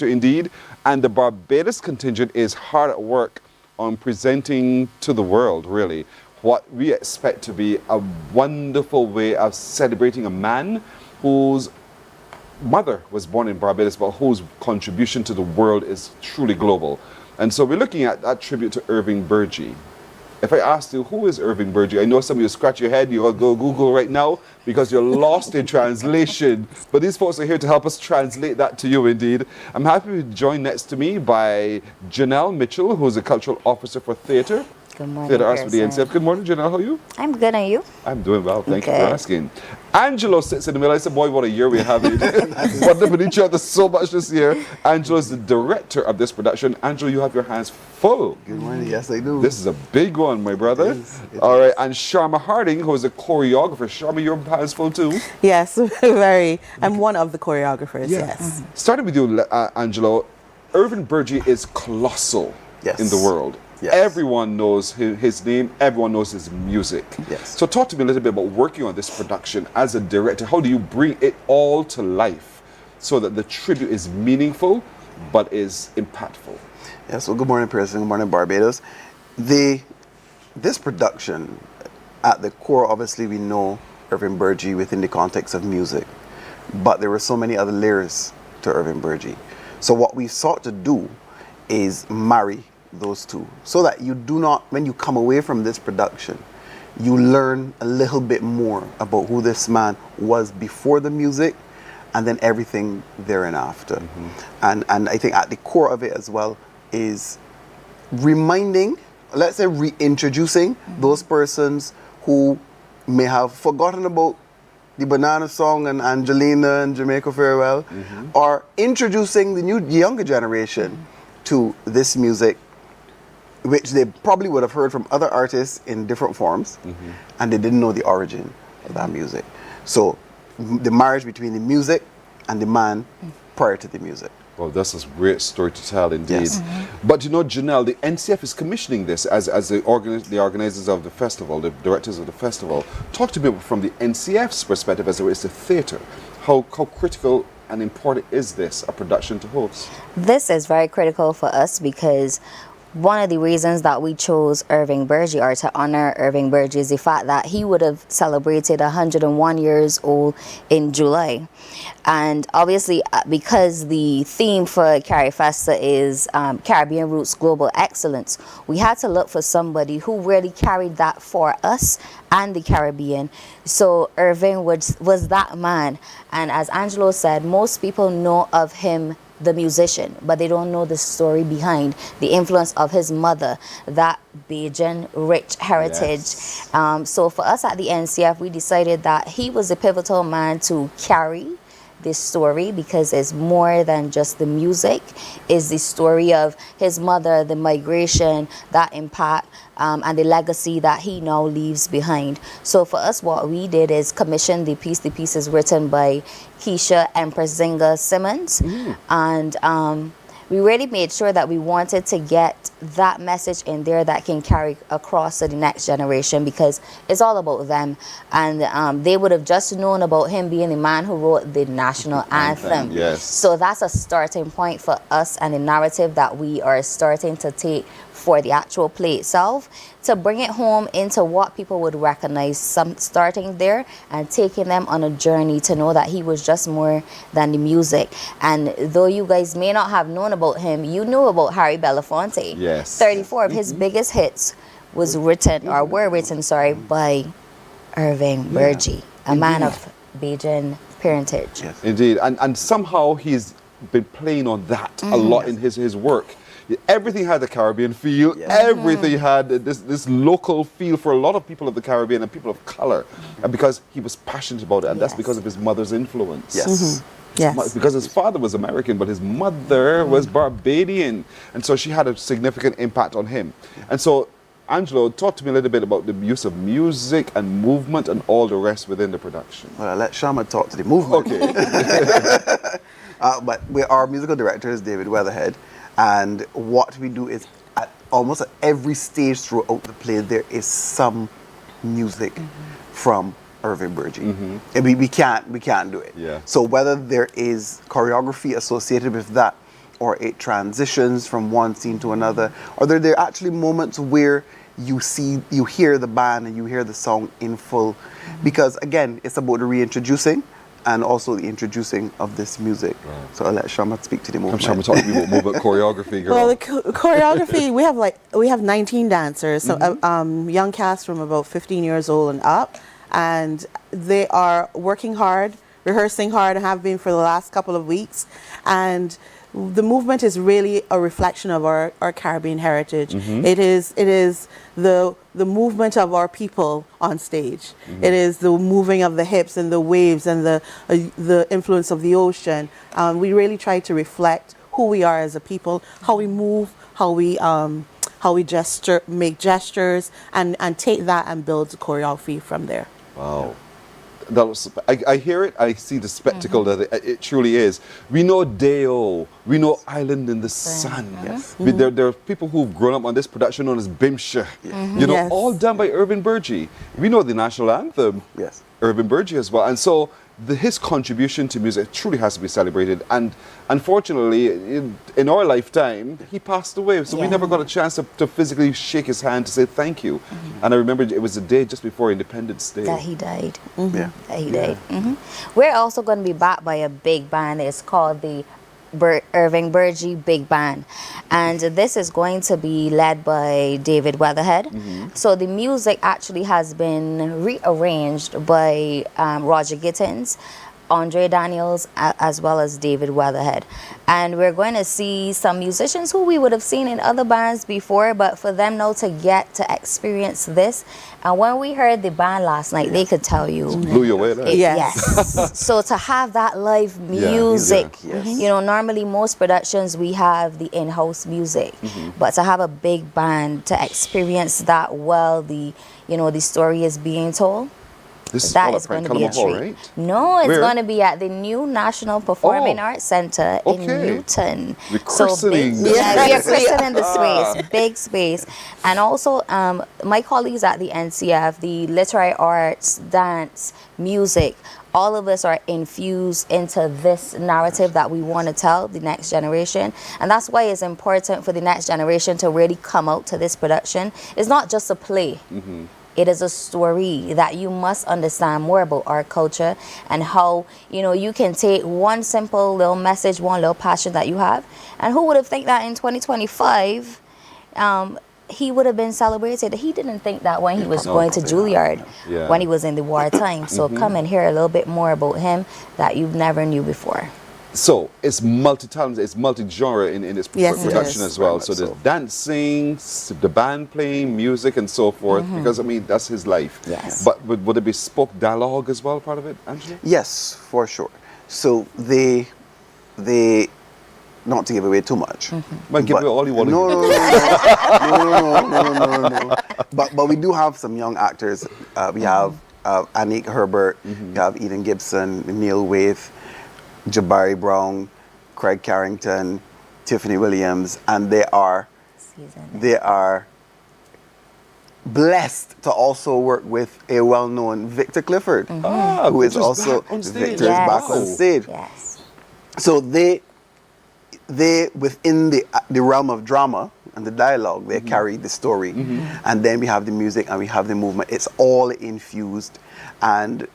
indeed. And the Barbados contingent is hard at work on presenting to the world, really, what we expect to be a wonderful way of celebrating a man whose mother was born in Barbados, but whose contribution to the world is truly global. And so we're looking at that tribute to Irving Burgie. If I asked you, who is Irving Burgie? I know some of you scratch your head, you'll go Google right now because you're lost in translation. But these folks are here to help us translate that to you indeed. I'm happy to be joined next to me by Janelle Mitchell, who's a cultural officer for theatre. Good morning, Theatre Arts for the Pearson. NCF. Good morning, Janelle. How are you? I'm good, and you? I'm doing well. Thank you for Okay. asking. Angelo sits in the middle. I said, boy, what a year we have. We've with each other so much this year. Angelo is the director of this production. Angelo, you have your hands full. Good morning. Yes, I do. This is a big one, my brother. All right. And Sharma Harding, who is a choreographer. Sharma, your hands full too. Yes, very. I'm one of the choreographers, yes. Starting with you, Angelo, Irving Burgie is colossal in the world. Yes. Everyone knows his name, everyone knows his music. Yes. So talk to me a little bit about working on this production as a director. How do you bring it all to life so that the tribute is meaningful but is impactful? Yeah, so good morning, Pearson. Good morning, Barbados. This production, at the core, obviously, we know Irving Burgie within the context of music, but there were so many other layers to Irving Burgie. So what we sought to do is marry those two so that you do not, when you come away from this production, you learn a little bit more about who this man was before the music and then everything there and after. And I think at the core of it as well is reminding, let's say reintroducing those persons who may have forgotten about the Banana Song and Angelina and Jamaica Farewell, or introducing the younger generation to this music, which they probably would have heard from other artists in different forms, and they didn't know the origin of that music. So the marriage between the music and the man prior to the music. Well, that's a great story to tell indeed. But you know, Janelle, the NCF is commissioning this as the organizers of the festival, the directors of the festival. Talk to me from the NCF's perspective as it relates to theatre. How critical and important is this, a production to host? This is very critical for us because one of the reasons that we chose Irving Burgie, or to honor Irving Burgie, is the fact that he would have celebrated 101 years old in July. And obviously, because the theme for Carifesta is Caribbean Roots Global Excellence, we had to look for somebody who really carried that for us and the Caribbean. So Irving was that man. And as Angelo said, most people know of him, the musician, but they don't know the story behind the influence of his mother, that Bajan rich heritage. So for us at the NCF, we decided that he was a pivotal man to carry this story because it's more than just the music. It's the story of his mother, the migration, that impact, and the legacy that he now leaves behind. So for us, what we did is commission the piece. The piece is written by Keisha Empress Simmons, and we really made sure that we wanted to get that message in there that can carry across to the next generation, because it's all about them. And they would have just known about him being the man who wrote the national anthem. Yes. So that's a starting point for us, and the narrative that we are starting to take for the actual play itself, to bring it home into what people would recognize, starting there and taking them on a journey to know that he was just more than the music. And though you guys may not have known about him, you knew about Harry Belafonte. Yes. 34 of his biggest hits was written, or were written, sorry, by Irving Burgie, a man of Bajan parentage. Indeed, and somehow he's been playing on that a lot in his work. Everything had the Caribbean feel. Everything had this local feel for a lot of people of the Caribbean and people of color, and because he was passionate about it, and that's because of his mother's influence. Yes. Because his father was American, but his mother was Barbadian, and so she had a significant impact on him. And so, Angelo, talk to me a little bit about the use of music and movement and all the rest within the production. Well, I'll let Shama talk to the movement. Okay. But our musical director is David Weatherhead, and what we do is almost at every stage throughout the play there is some music from Irving Burgie. And we can't do it. So whether there is choreography associated with that, or it transitions from one scene to another, or there are actually moments where you hear the band and you hear the song in full, because again, it's about the reintroducing and also the introducing of this music. So I'll let Shama speak to the movement. Shama, talk to me about choreography, girl. Well, the choreography, we have 19 dancers, so young cast from about 15 years old and up, and they are working hard, rehearsing hard, and have been for the last couple of weeks. And the movement is really a reflection of our Caribbean heritage. It is the movement of our people on stage. It is the moving of the hips and the waves and the influence of the ocean. We really try to reflect who we are as a people, how we move, how we gesture, make gestures, and take that and build the choreography from there. Wow. That was, I hear it, I see the spectacle that it truly is. We know Deo, we know Island in the Sun. There are people who've grown up on this production known as Bimsha. You know, all done by Irving Burgie. We know the national anthem, Irving Burgie as well. And so his contribution to music truly has to be celebrated. And unfortunately, in our lifetime, he passed away. So we never got a chance to physically shake his hand to say thank you. And I remember it was the day just before Independence Day. That he died. That he died. We're also going to be backed by a big band. It's called the Irving Burgie Big Band, and this is going to be led by David Weatherhead. So the music actually has been rearranged by Roger Gittins, Andre Daniels, as well as David Weatherhead. And we're going to see some musicians who we would have seen in other bands before, but for them now to get to experience this. And when we heard the band last night, they could tell you. Blew you away, right? Yes. So to have that live music, you know, normally most productions we have the in-house music, but to have a big band to experience that while the story is being told. This is that is going to be a treat. Right? No, it's going to be at the new National Performing Arts Center in Newton. We're christening. We are christening the space, big space. And also, my colleagues at the NCF, the literary arts, dance, music, all of us are infused into this narrative that we want to tell the next generation. And that's why it's important for the next generation to really come out to this production. It's not just a play. It is a story that you must understand more about our culture and how, you can take one simple little message, one little passion that you have. And who would have think that in 2025, he would have been celebrated? He didn't think that when he was going to Juilliard, when he was in the wartime. So come and hear a little bit more about him that you never knew before. So it's multi-talented, it's multi-genre in its production as well. So there's dancing, the band playing, music and so forth, because I mean, that's his life. But would it be spoke dialogue as well, part of it, Angela? Yes, for sure. So they not to give away too much. But give away all you want to No. But we do have some young actors. We have Anik Herbert, we have Eden Gibson, Neil Waith, Jabari Brown, Craig Carrington, Tiffany Williams, and they are they are blessed to also work with a well-known Victor Clifford, who is also Victor is back on stage. Yes. So they within the realm of drama and the dialogue, they carry the story, and then we have the music and we have the movement. It's all infused, and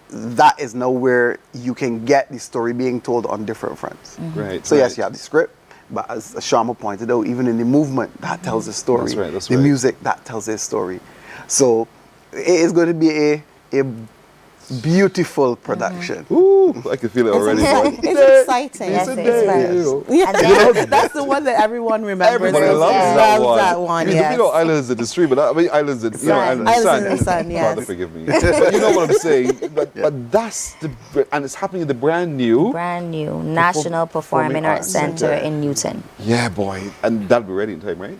that is now where you can get the story being told on different fronts. Right. So yes, you have the script, but as Shama pointed out, even in the movement, that tells a story. That's the music, that tells a story. So it is going to be a beautiful production. Ooh, I can feel it already. It's exciting. Yes, It's it's very. And That's the one that everyone remembers. Everybody loves that one. Yes. You know, Islands in the Street, but I mean, Islands in, Islands in the Sun. Yes. Father, forgive me. But you know what I'm saying. But that's and it's happening in the brand new National Performing Arts Center in Newton. Yeah, boy, and that'll be ready in time, right?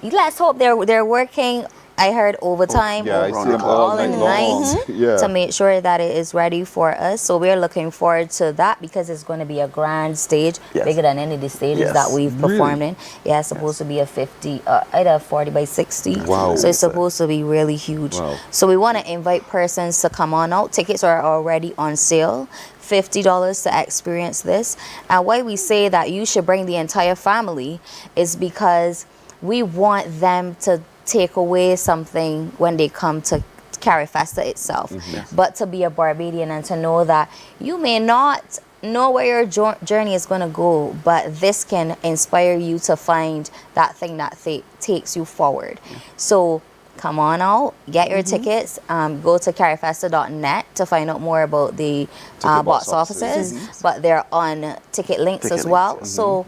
Let's hope they're working. I heard overtime I see them all in the night to make sure that it is ready for us. So we're looking forward to that because it's going to be a grand stage, bigger than any of the stages that we've performed in. Yeah, it's supposed to be a 50, either 40 by 60. Wow. So it's supposed to be really huge. Wow. So we want to invite persons to come on out. Tickets are already on sale. $50 to experience this. And why we say that you should bring the entire family is because we want them to take away something when they come to Carifesta itself. But to be a Barbadian and to know that you may not know where your journey is going to go, but this can inspire you to find that thing that takes you forward. So come on out, get your tickets, go to carifesta.net to find out more about the box offices, but they're on ticket links as well. So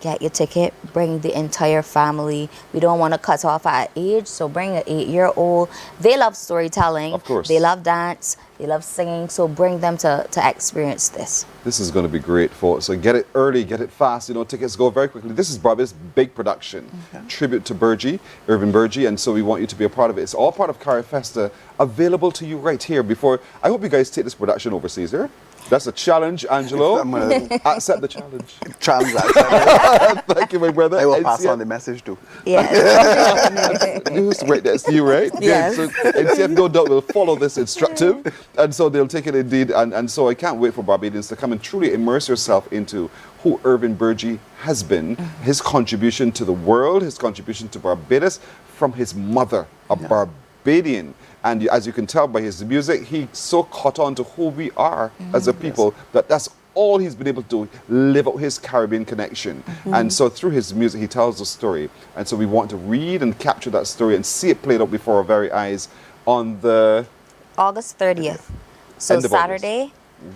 get your ticket, bring the entire family. We don't want to cut off at age, so bring an 8-year-old. They love storytelling. Of course. They love dance. They love singing, so bring them to experience this. This is going to be great, folks. So get it early, get it fast. You know, tickets go very quickly. This is Barbados' big production. Tribute to Burgie, Irvin Burgie, and so we want you to be a part of it. It's all part of Carifesta, available to you right here before. I hope you guys take this production overseas here. That's a challenge, Angelo. Accept the challenge. Thank you, my brother. I will pass on the message too. Right, that's you, right? Yes. So NCF no doubt will follow this instructive, and so they'll take it indeed. And so I can't wait for Barbadians to come and truly immerse yourself into who Irvin Burgie has been, his contribution to the world, his contribution to Barbados from his mother, a Barbadian. And as you can tell by his music, he so caught on to who we are as a people that that's all he's been able to do, live out his Caribbean connection. And so through his music, he tells a story. And so we want to read and capture that story and see it played out before our very eyes on the August 30th. So Saturday,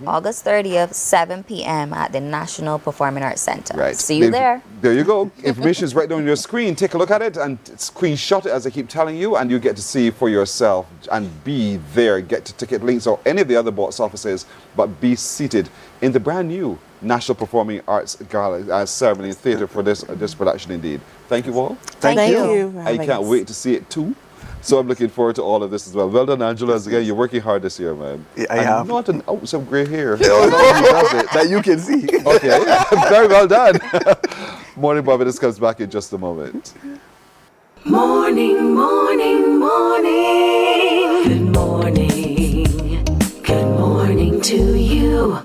August 30th, 7 p.m. at the National Performing Arts Center. Right. See you there. There you go. Information is right down on your screen. Take a look at it and screenshot it as I keep telling you, and you get to see for yourself and be there. Get to ticket links or any of the other box offices, but be seated in the brand new National Performing Arts Gala Ceremony Theatre for this production indeed. Thank you all. Thank you. I can't wait to see it too. So I'm looking forward to all of this as well. Well done, Angela. Again, you're working hard this year, man. Yeah, I have. Not an ounce of grey hair. That you can see. Okay, very well done. Morning Barbados comes back in just a moment. Morning, morning, morning. Good morning. Good morning to you.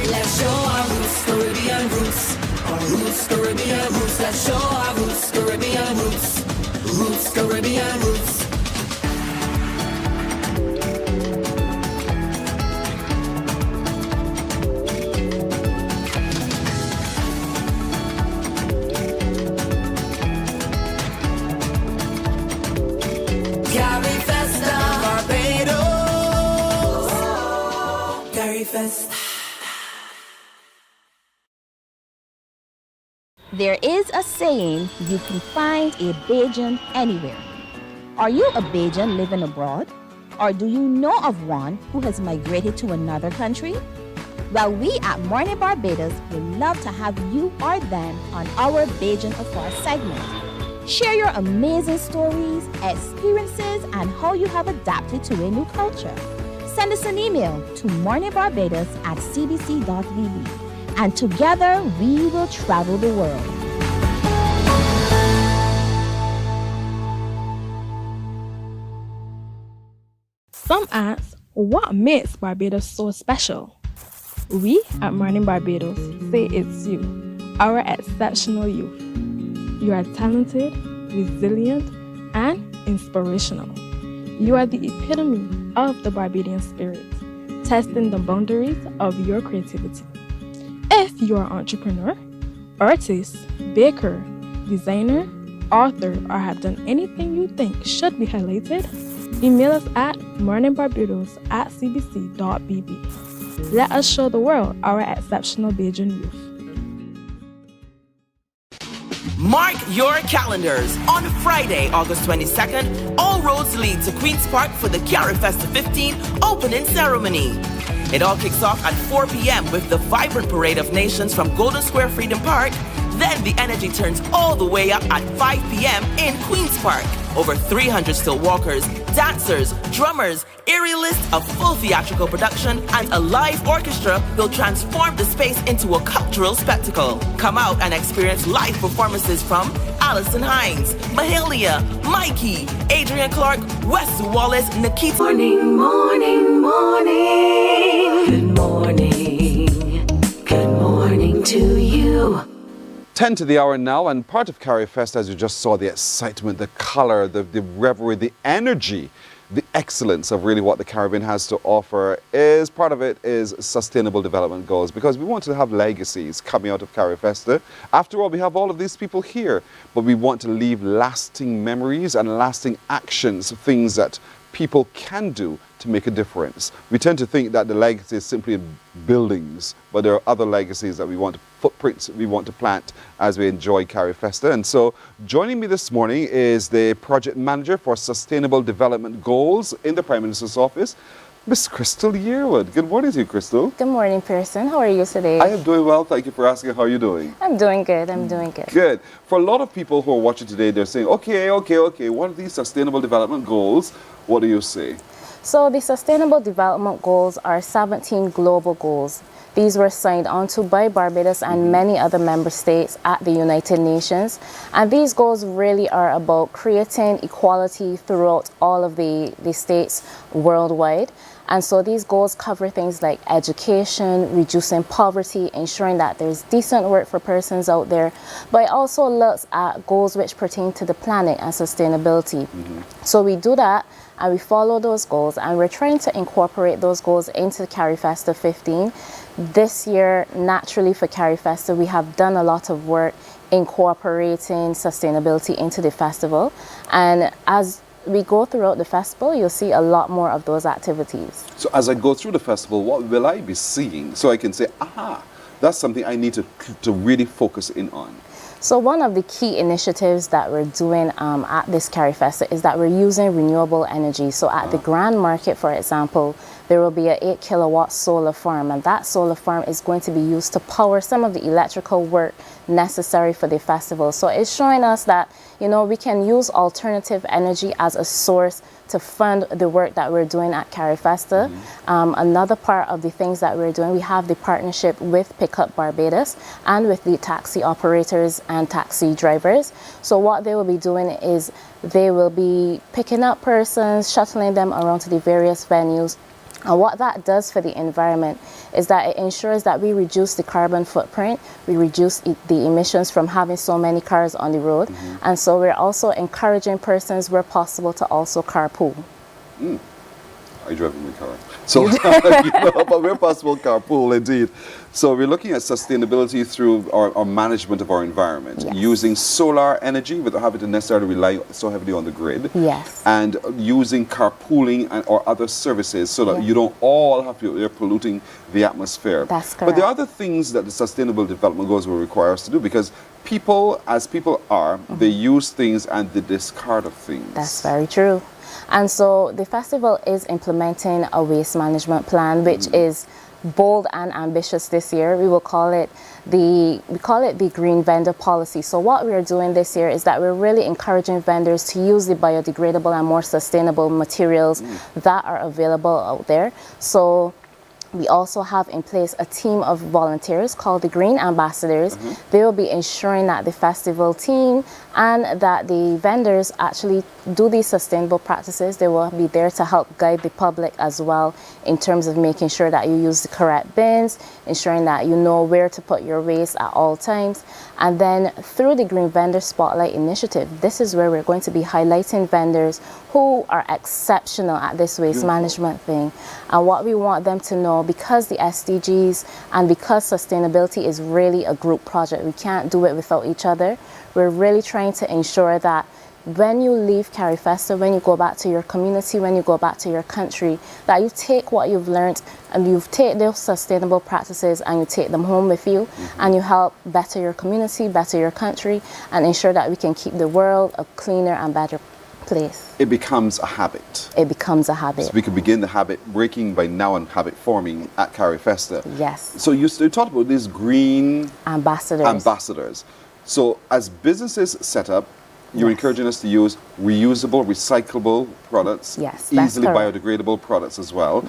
Let's show our roots, Caribbean roots. Our roots, Caribbean roots. Let's show our roots, Caribbean roots. Roots, Caribbean roots. Carifesta, Barbados. Carifesta. There is a saying, you can find a Bajan anywhere. Are you a Bajan living abroad? Or do you know of one who has migrated to another country? Well, we at Mornin Barbados would love to have you or them on our Bajan Afar segment. Share your amazing stories, experiences, and how you have adapted to a new culture. Send send us an email to morninbarbados@cbc.vb. And together we will travel the world. Some ask, what makes Barbados so special? We at Mornin Barbados say it's you, our exceptional youth. You are talented, resilient, and inspirational. You are the epitome of the Barbadian spirit, testing the boundaries of your creativity. If you are an entrepreneur, artist, baker, designer, author, or have done anything you think should be highlighted, email us at morninbarbados@cbc.bb. Let us show the world our exceptional Bajan youth. Mark your calendars. On Friday, August 22nd, all roads lead to Queen's Park for the Carifesta 15 opening ceremony. It all kicks off at 4 p.m. with the vibrant parade of nations from Golden Square Freedom Park. Then the energy turns all the way up at 5 p.m. in Queen's Park. Over 300 still walkers, dancers, drummers, aerialists, a full theatrical production, and a live orchestra will transform the space into a cultural spectacle. Come out and experience live performances from Alison Hines, Mahalia, Mikey, Adrian Clark, Wes Wallace, Nikita. Morning, morning, morning. Good morning. Good morning to you. 10 to the hour now, and part of Carifesta, as you just saw, the excitement, the color, the revelry, the energy, the excellence of really what the Caribbean has to offer is part of it is sustainable development goals, because we want to have legacies coming out of Carifesta. After all, we have all of these people here, but we want to leave lasting memories and lasting actions, things that people can do to make a difference. We tend to think that the legacy is simply in buildings, but there are other legacies that we want, footprints we want to plant as we enjoy Carifesta. And so joining me this morning is the Project Manager for Sustainable Development Goals in the Prime Minister's Office, Miss Crystal Yearwood. Good morning to you, Crystal. Good morning, Pearson. How are you today? I am doing well. Thank you for asking. How are you doing? I'm doing good. I'm doing good. Good. For a lot of people who are watching today, they're saying, okay, what are these sustainable development goals? What do you say? So the Sustainable Development Goals are 17 global goals. These were signed onto by Barbados and many other member states at the United Nations. And these goals really are about creating equality throughout all of the states worldwide. And so these goals cover things like education, reducing poverty, ensuring that there's decent work for persons out there, but it also looks at goals which pertain to the planet and sustainability. So we do that and we follow those goals, and we're trying to incorporate those goals into Carifesta 15. This year, naturally for Carifesta, we have done a lot of work incorporating sustainability into the festival, and as we go throughout the festival, you'll see a lot more of those activities. So as I go through the festival, what will I be seeing? So I can say, aha, that's something I need to really focus in on. So one of the key initiatives that we're doing at this Carifesta is that we're using renewable energy. So at the Grand Market, for example, there will be an 8 kilowatt solar farm, and that solar farm is going to be used to power some of the electrical work necessary for the festival. So it's showing us that, you know, we can use alternative energy as a source to fund the work that we're doing at Carifesta. Another part of the things that we're doing, we have the partnership with Pickup Barbados and with the taxi operators and taxi drivers. So what they will be doing is they will be picking up persons, shuttling them around to the various venues. And what that does for the environment is that it ensures that we reduce the carbon footprint, we reduce the emissions from having so many cars on the road. And so we're also encouraging persons where possible to also carpool. I drive in my car. So, but where possible, carpool indeed. So we're looking at sustainability through our management of our environment, using solar energy without having to necessarily rely so heavily on the grid. And using carpooling or other services so that you don't all have to, you're polluting the atmosphere. That's correct. But there are other things that the Sustainable Development Goals will require us to do, because people, as people are, they use things and they discard of things. That's very true. And so the festival is implementing a waste management plan, which is bold and ambitious this year. We call it the green vendor policy. So what we are doing this year is that we're really encouraging vendors to use the biodegradable and more sustainable materials that are available out there. So we also have in place a team of volunteers called the Green Ambassadors. They will be ensuring that the festival team and that the vendors actually do these sustainable practices. They will be there to help guide the public as well in terms of making sure that you use the correct bins, ensuring that you know where to put your waste at all times. And then through the Green Vendor Spotlight Initiative, this is where we're going to be highlighting vendors who are exceptional at this waste management thing. And what we want them to know, because the SDGs and because sustainability is really a group project, we can't do it without each other. We're really trying to ensure that when you leave Carifesta, when you go back to your community, when you go back to your country, that you take what you've learned and you take those sustainable practices and you take them home with you and you help better your community, better your country, and ensure that we can keep the world a cleaner and better place. It becomes a habit. It becomes a habit. So we can begin the habit breaking by now and habit forming at Carifesta. Yes. So you talked about these green ambassadors. So as businesses set up, you're encouraging us to use reusable, recyclable products, easily biodegradable products as well.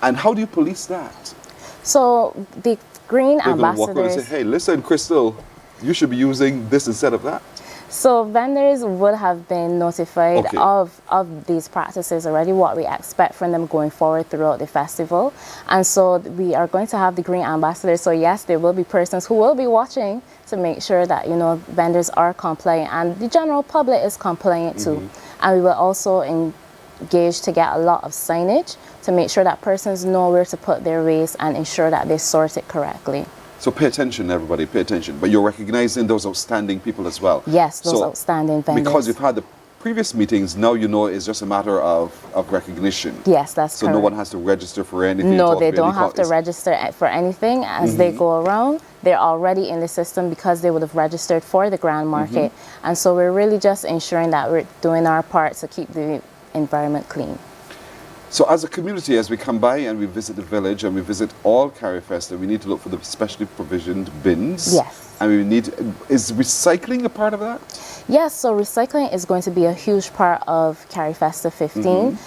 And how do you police that? So the green They're ambassadors... walk around and say, hey, listen, Crystal, you should be using this instead of that. So vendors would have been notified of these practices already, what we expect from them going forward throughout the festival. And so we are going to have the green ambassadors. So yes, there will be persons who will be watching to make sure that, you know, vendors are compliant and the general public is compliant too. And we will also engage to get a lot of signage to make sure that persons know where to put their waste and ensure that they sort it correctly. So pay attention, everybody, pay attention. But you're recognizing those outstanding people as well. Yes, those outstanding vendors. Because you've had the previous meetings, now you know it's just a matter of recognition. Yes, that's so correct. No one has to register for anything. No, they don't have to register for anything as they go around. They're already in the system because they would have registered for the Grand Market. And so we're really just ensuring that we're doing our part to keep the environment clean. So as a community, as we come by and we visit the village and we visit all Carifesta, we need to look for the specially provisioned bins. Yes. And we need, is recycling a part of that? Yes, so recycling is going to be a huge part of Carifesta 15.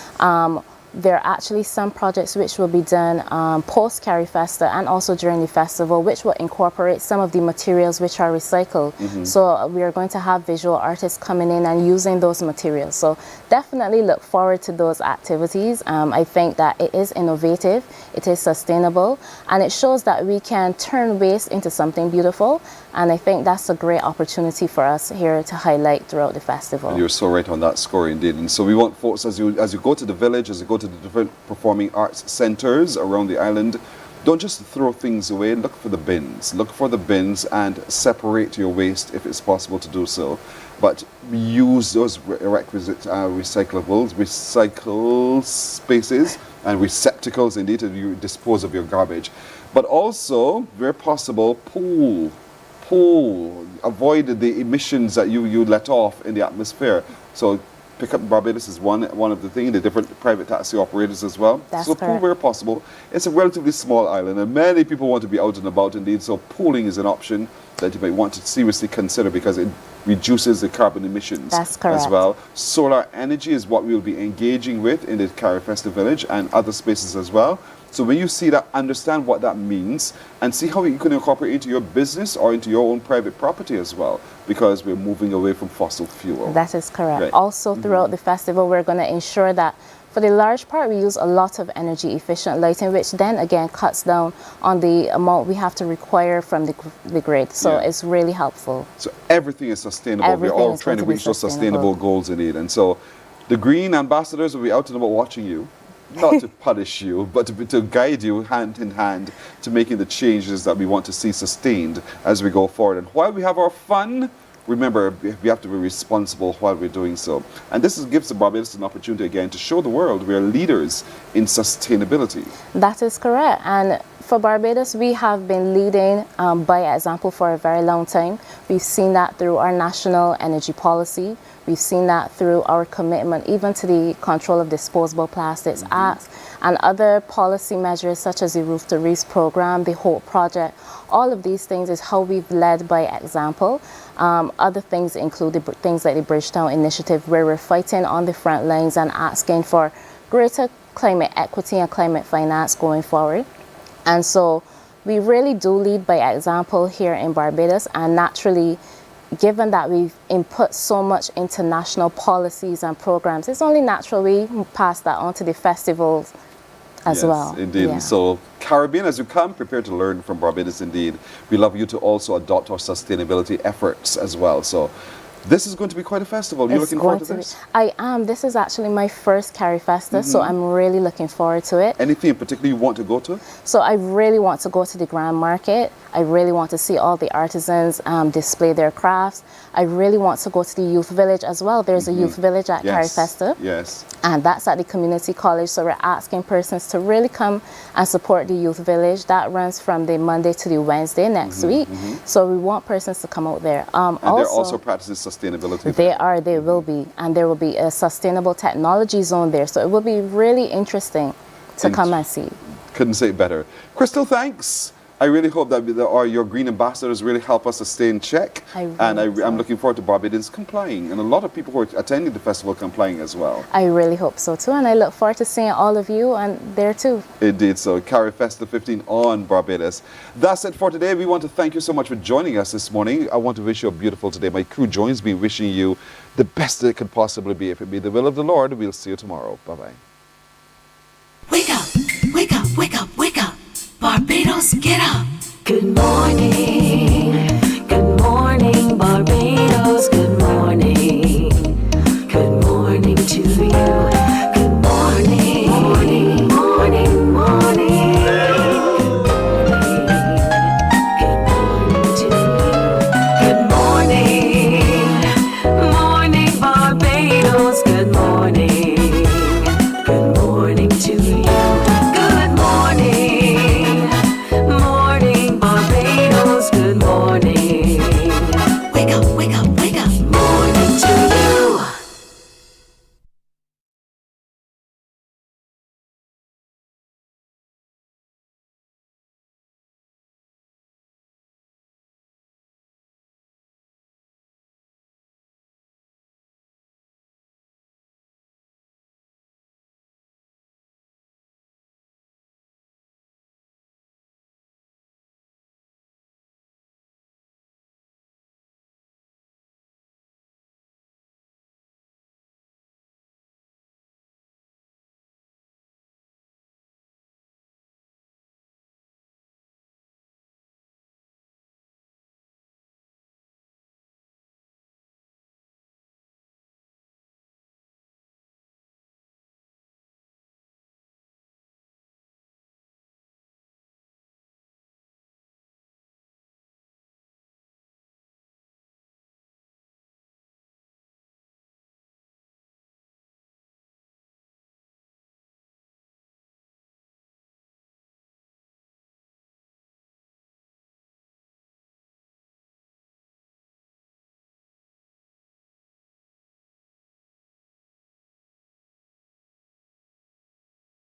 There are actually some projects which will be done post Carifesta and also during the festival, which will incorporate some of the materials which are recycled. So we are going to have visual artists coming in and using those materials. So definitely look forward to those activities. I think that it is innovative, it is sustainable, and it shows that we can turn waste into something beautiful. And I think that's a great opportunity for us here to highlight throughout the festival. And you're so right on that score indeed. And so we want folks, as you go to the village, as you go to the different performing arts centers around the island, don't just throw things away. Look for the bins. Look for the bins and separate your waste if it's possible to do so. But use those requisite recyclables, recycle spaces and receptacles indeed to dispose of your garbage. But also, where possible, pool. Avoid the emissions that you let off in the atmosphere. So Pick Up Barbados is one of the things, the different private taxi operators as well. That's so pool where possible. It's a relatively small island and many people want to be out and about indeed, so pooling is an option that you might want to seriously consider because it reduces the carbon emissions as well. Solar energy is what we'll be engaging with in the Carifesta village and other spaces as well. So when you see that, understand what that means and see how you can incorporate it into your business or into your own private property as well, because we're moving away from fossil fuel. That is correct. Also throughout the festival, we're going to ensure that for the large part, we use a lot of energy efficient lighting, which then again cuts down on the amount we have to require from the grid. So it's really helpful. So everything is sustainable. We're all trying to reach those sustainable goals indeed. And so the green ambassadors will be out and about watching you. Not to punish you, but to guide you hand in hand to making the changes that we want to see sustained as we go forward. And while we have our fun, remember, we have to be responsible while we're doing so. And this gives the Barbados an opportunity again to show the world we are leaders in sustainability. That is correct. And For Barbados, we have been leading by example for a very long time. We've seen that through our national energy policy. We've seen that through our commitment even to the Control of Disposable Plastics Act and other policy measures such as the Roof to Reef program, the HOPE project. All of these things is how we've led by example. Other things include things like the Bridgetown Initiative, where we're fighting on the front lines and asking for greater climate equity and climate finance going forward. And so we really do lead by example here in Barbados, and naturally, given that we've input so much into national policies and programs, it's only natural we pass that on to the festivals as well. Indeed. Yeah. So, Caribbean, as you come, prepare to learn from Barbados indeed. We love you to also adopt our sustainability efforts as well. So, this is going to be quite a festival. You're looking forward to this? I am. This is actually my first Carifesta, so I'm really looking forward to it. Anything in particular you want to go to? So I really want to go to the Grand Market. I really want to see all the artisans display their crafts. I really want to go to the Youth Village as well. There's a Youth Village at Carifesta. Yes. And that's at the community college. So we're asking persons to really come and support the Youth Village. That runs from the Monday to the Wednesday next week. So we want persons to come out there. And they're also practicing sustainability. They will be. And there will be a sustainable technology zone there. So it will be really interesting to come and see. Couldn't say it better. Crystal, thanks. I really hope that your green ambassadors really help us to stay in check. I'm looking forward to Barbadians complying, and a lot of people who are attending the festival complying as well. I really hope so too, and I look forward to seeing all of you and there too. Indeed, so Carifesta 15 on Barbados. That's it for today. We want to thank you so much for joining us this morning. I want to wish you a beautiful today. My crew joins me wishing you the best that it could possibly be. If it be the will of the Lord, we'll see you tomorrow. Bye-bye. Wake up, wake up, wake up, wake up. Barbados, get up. Good morning.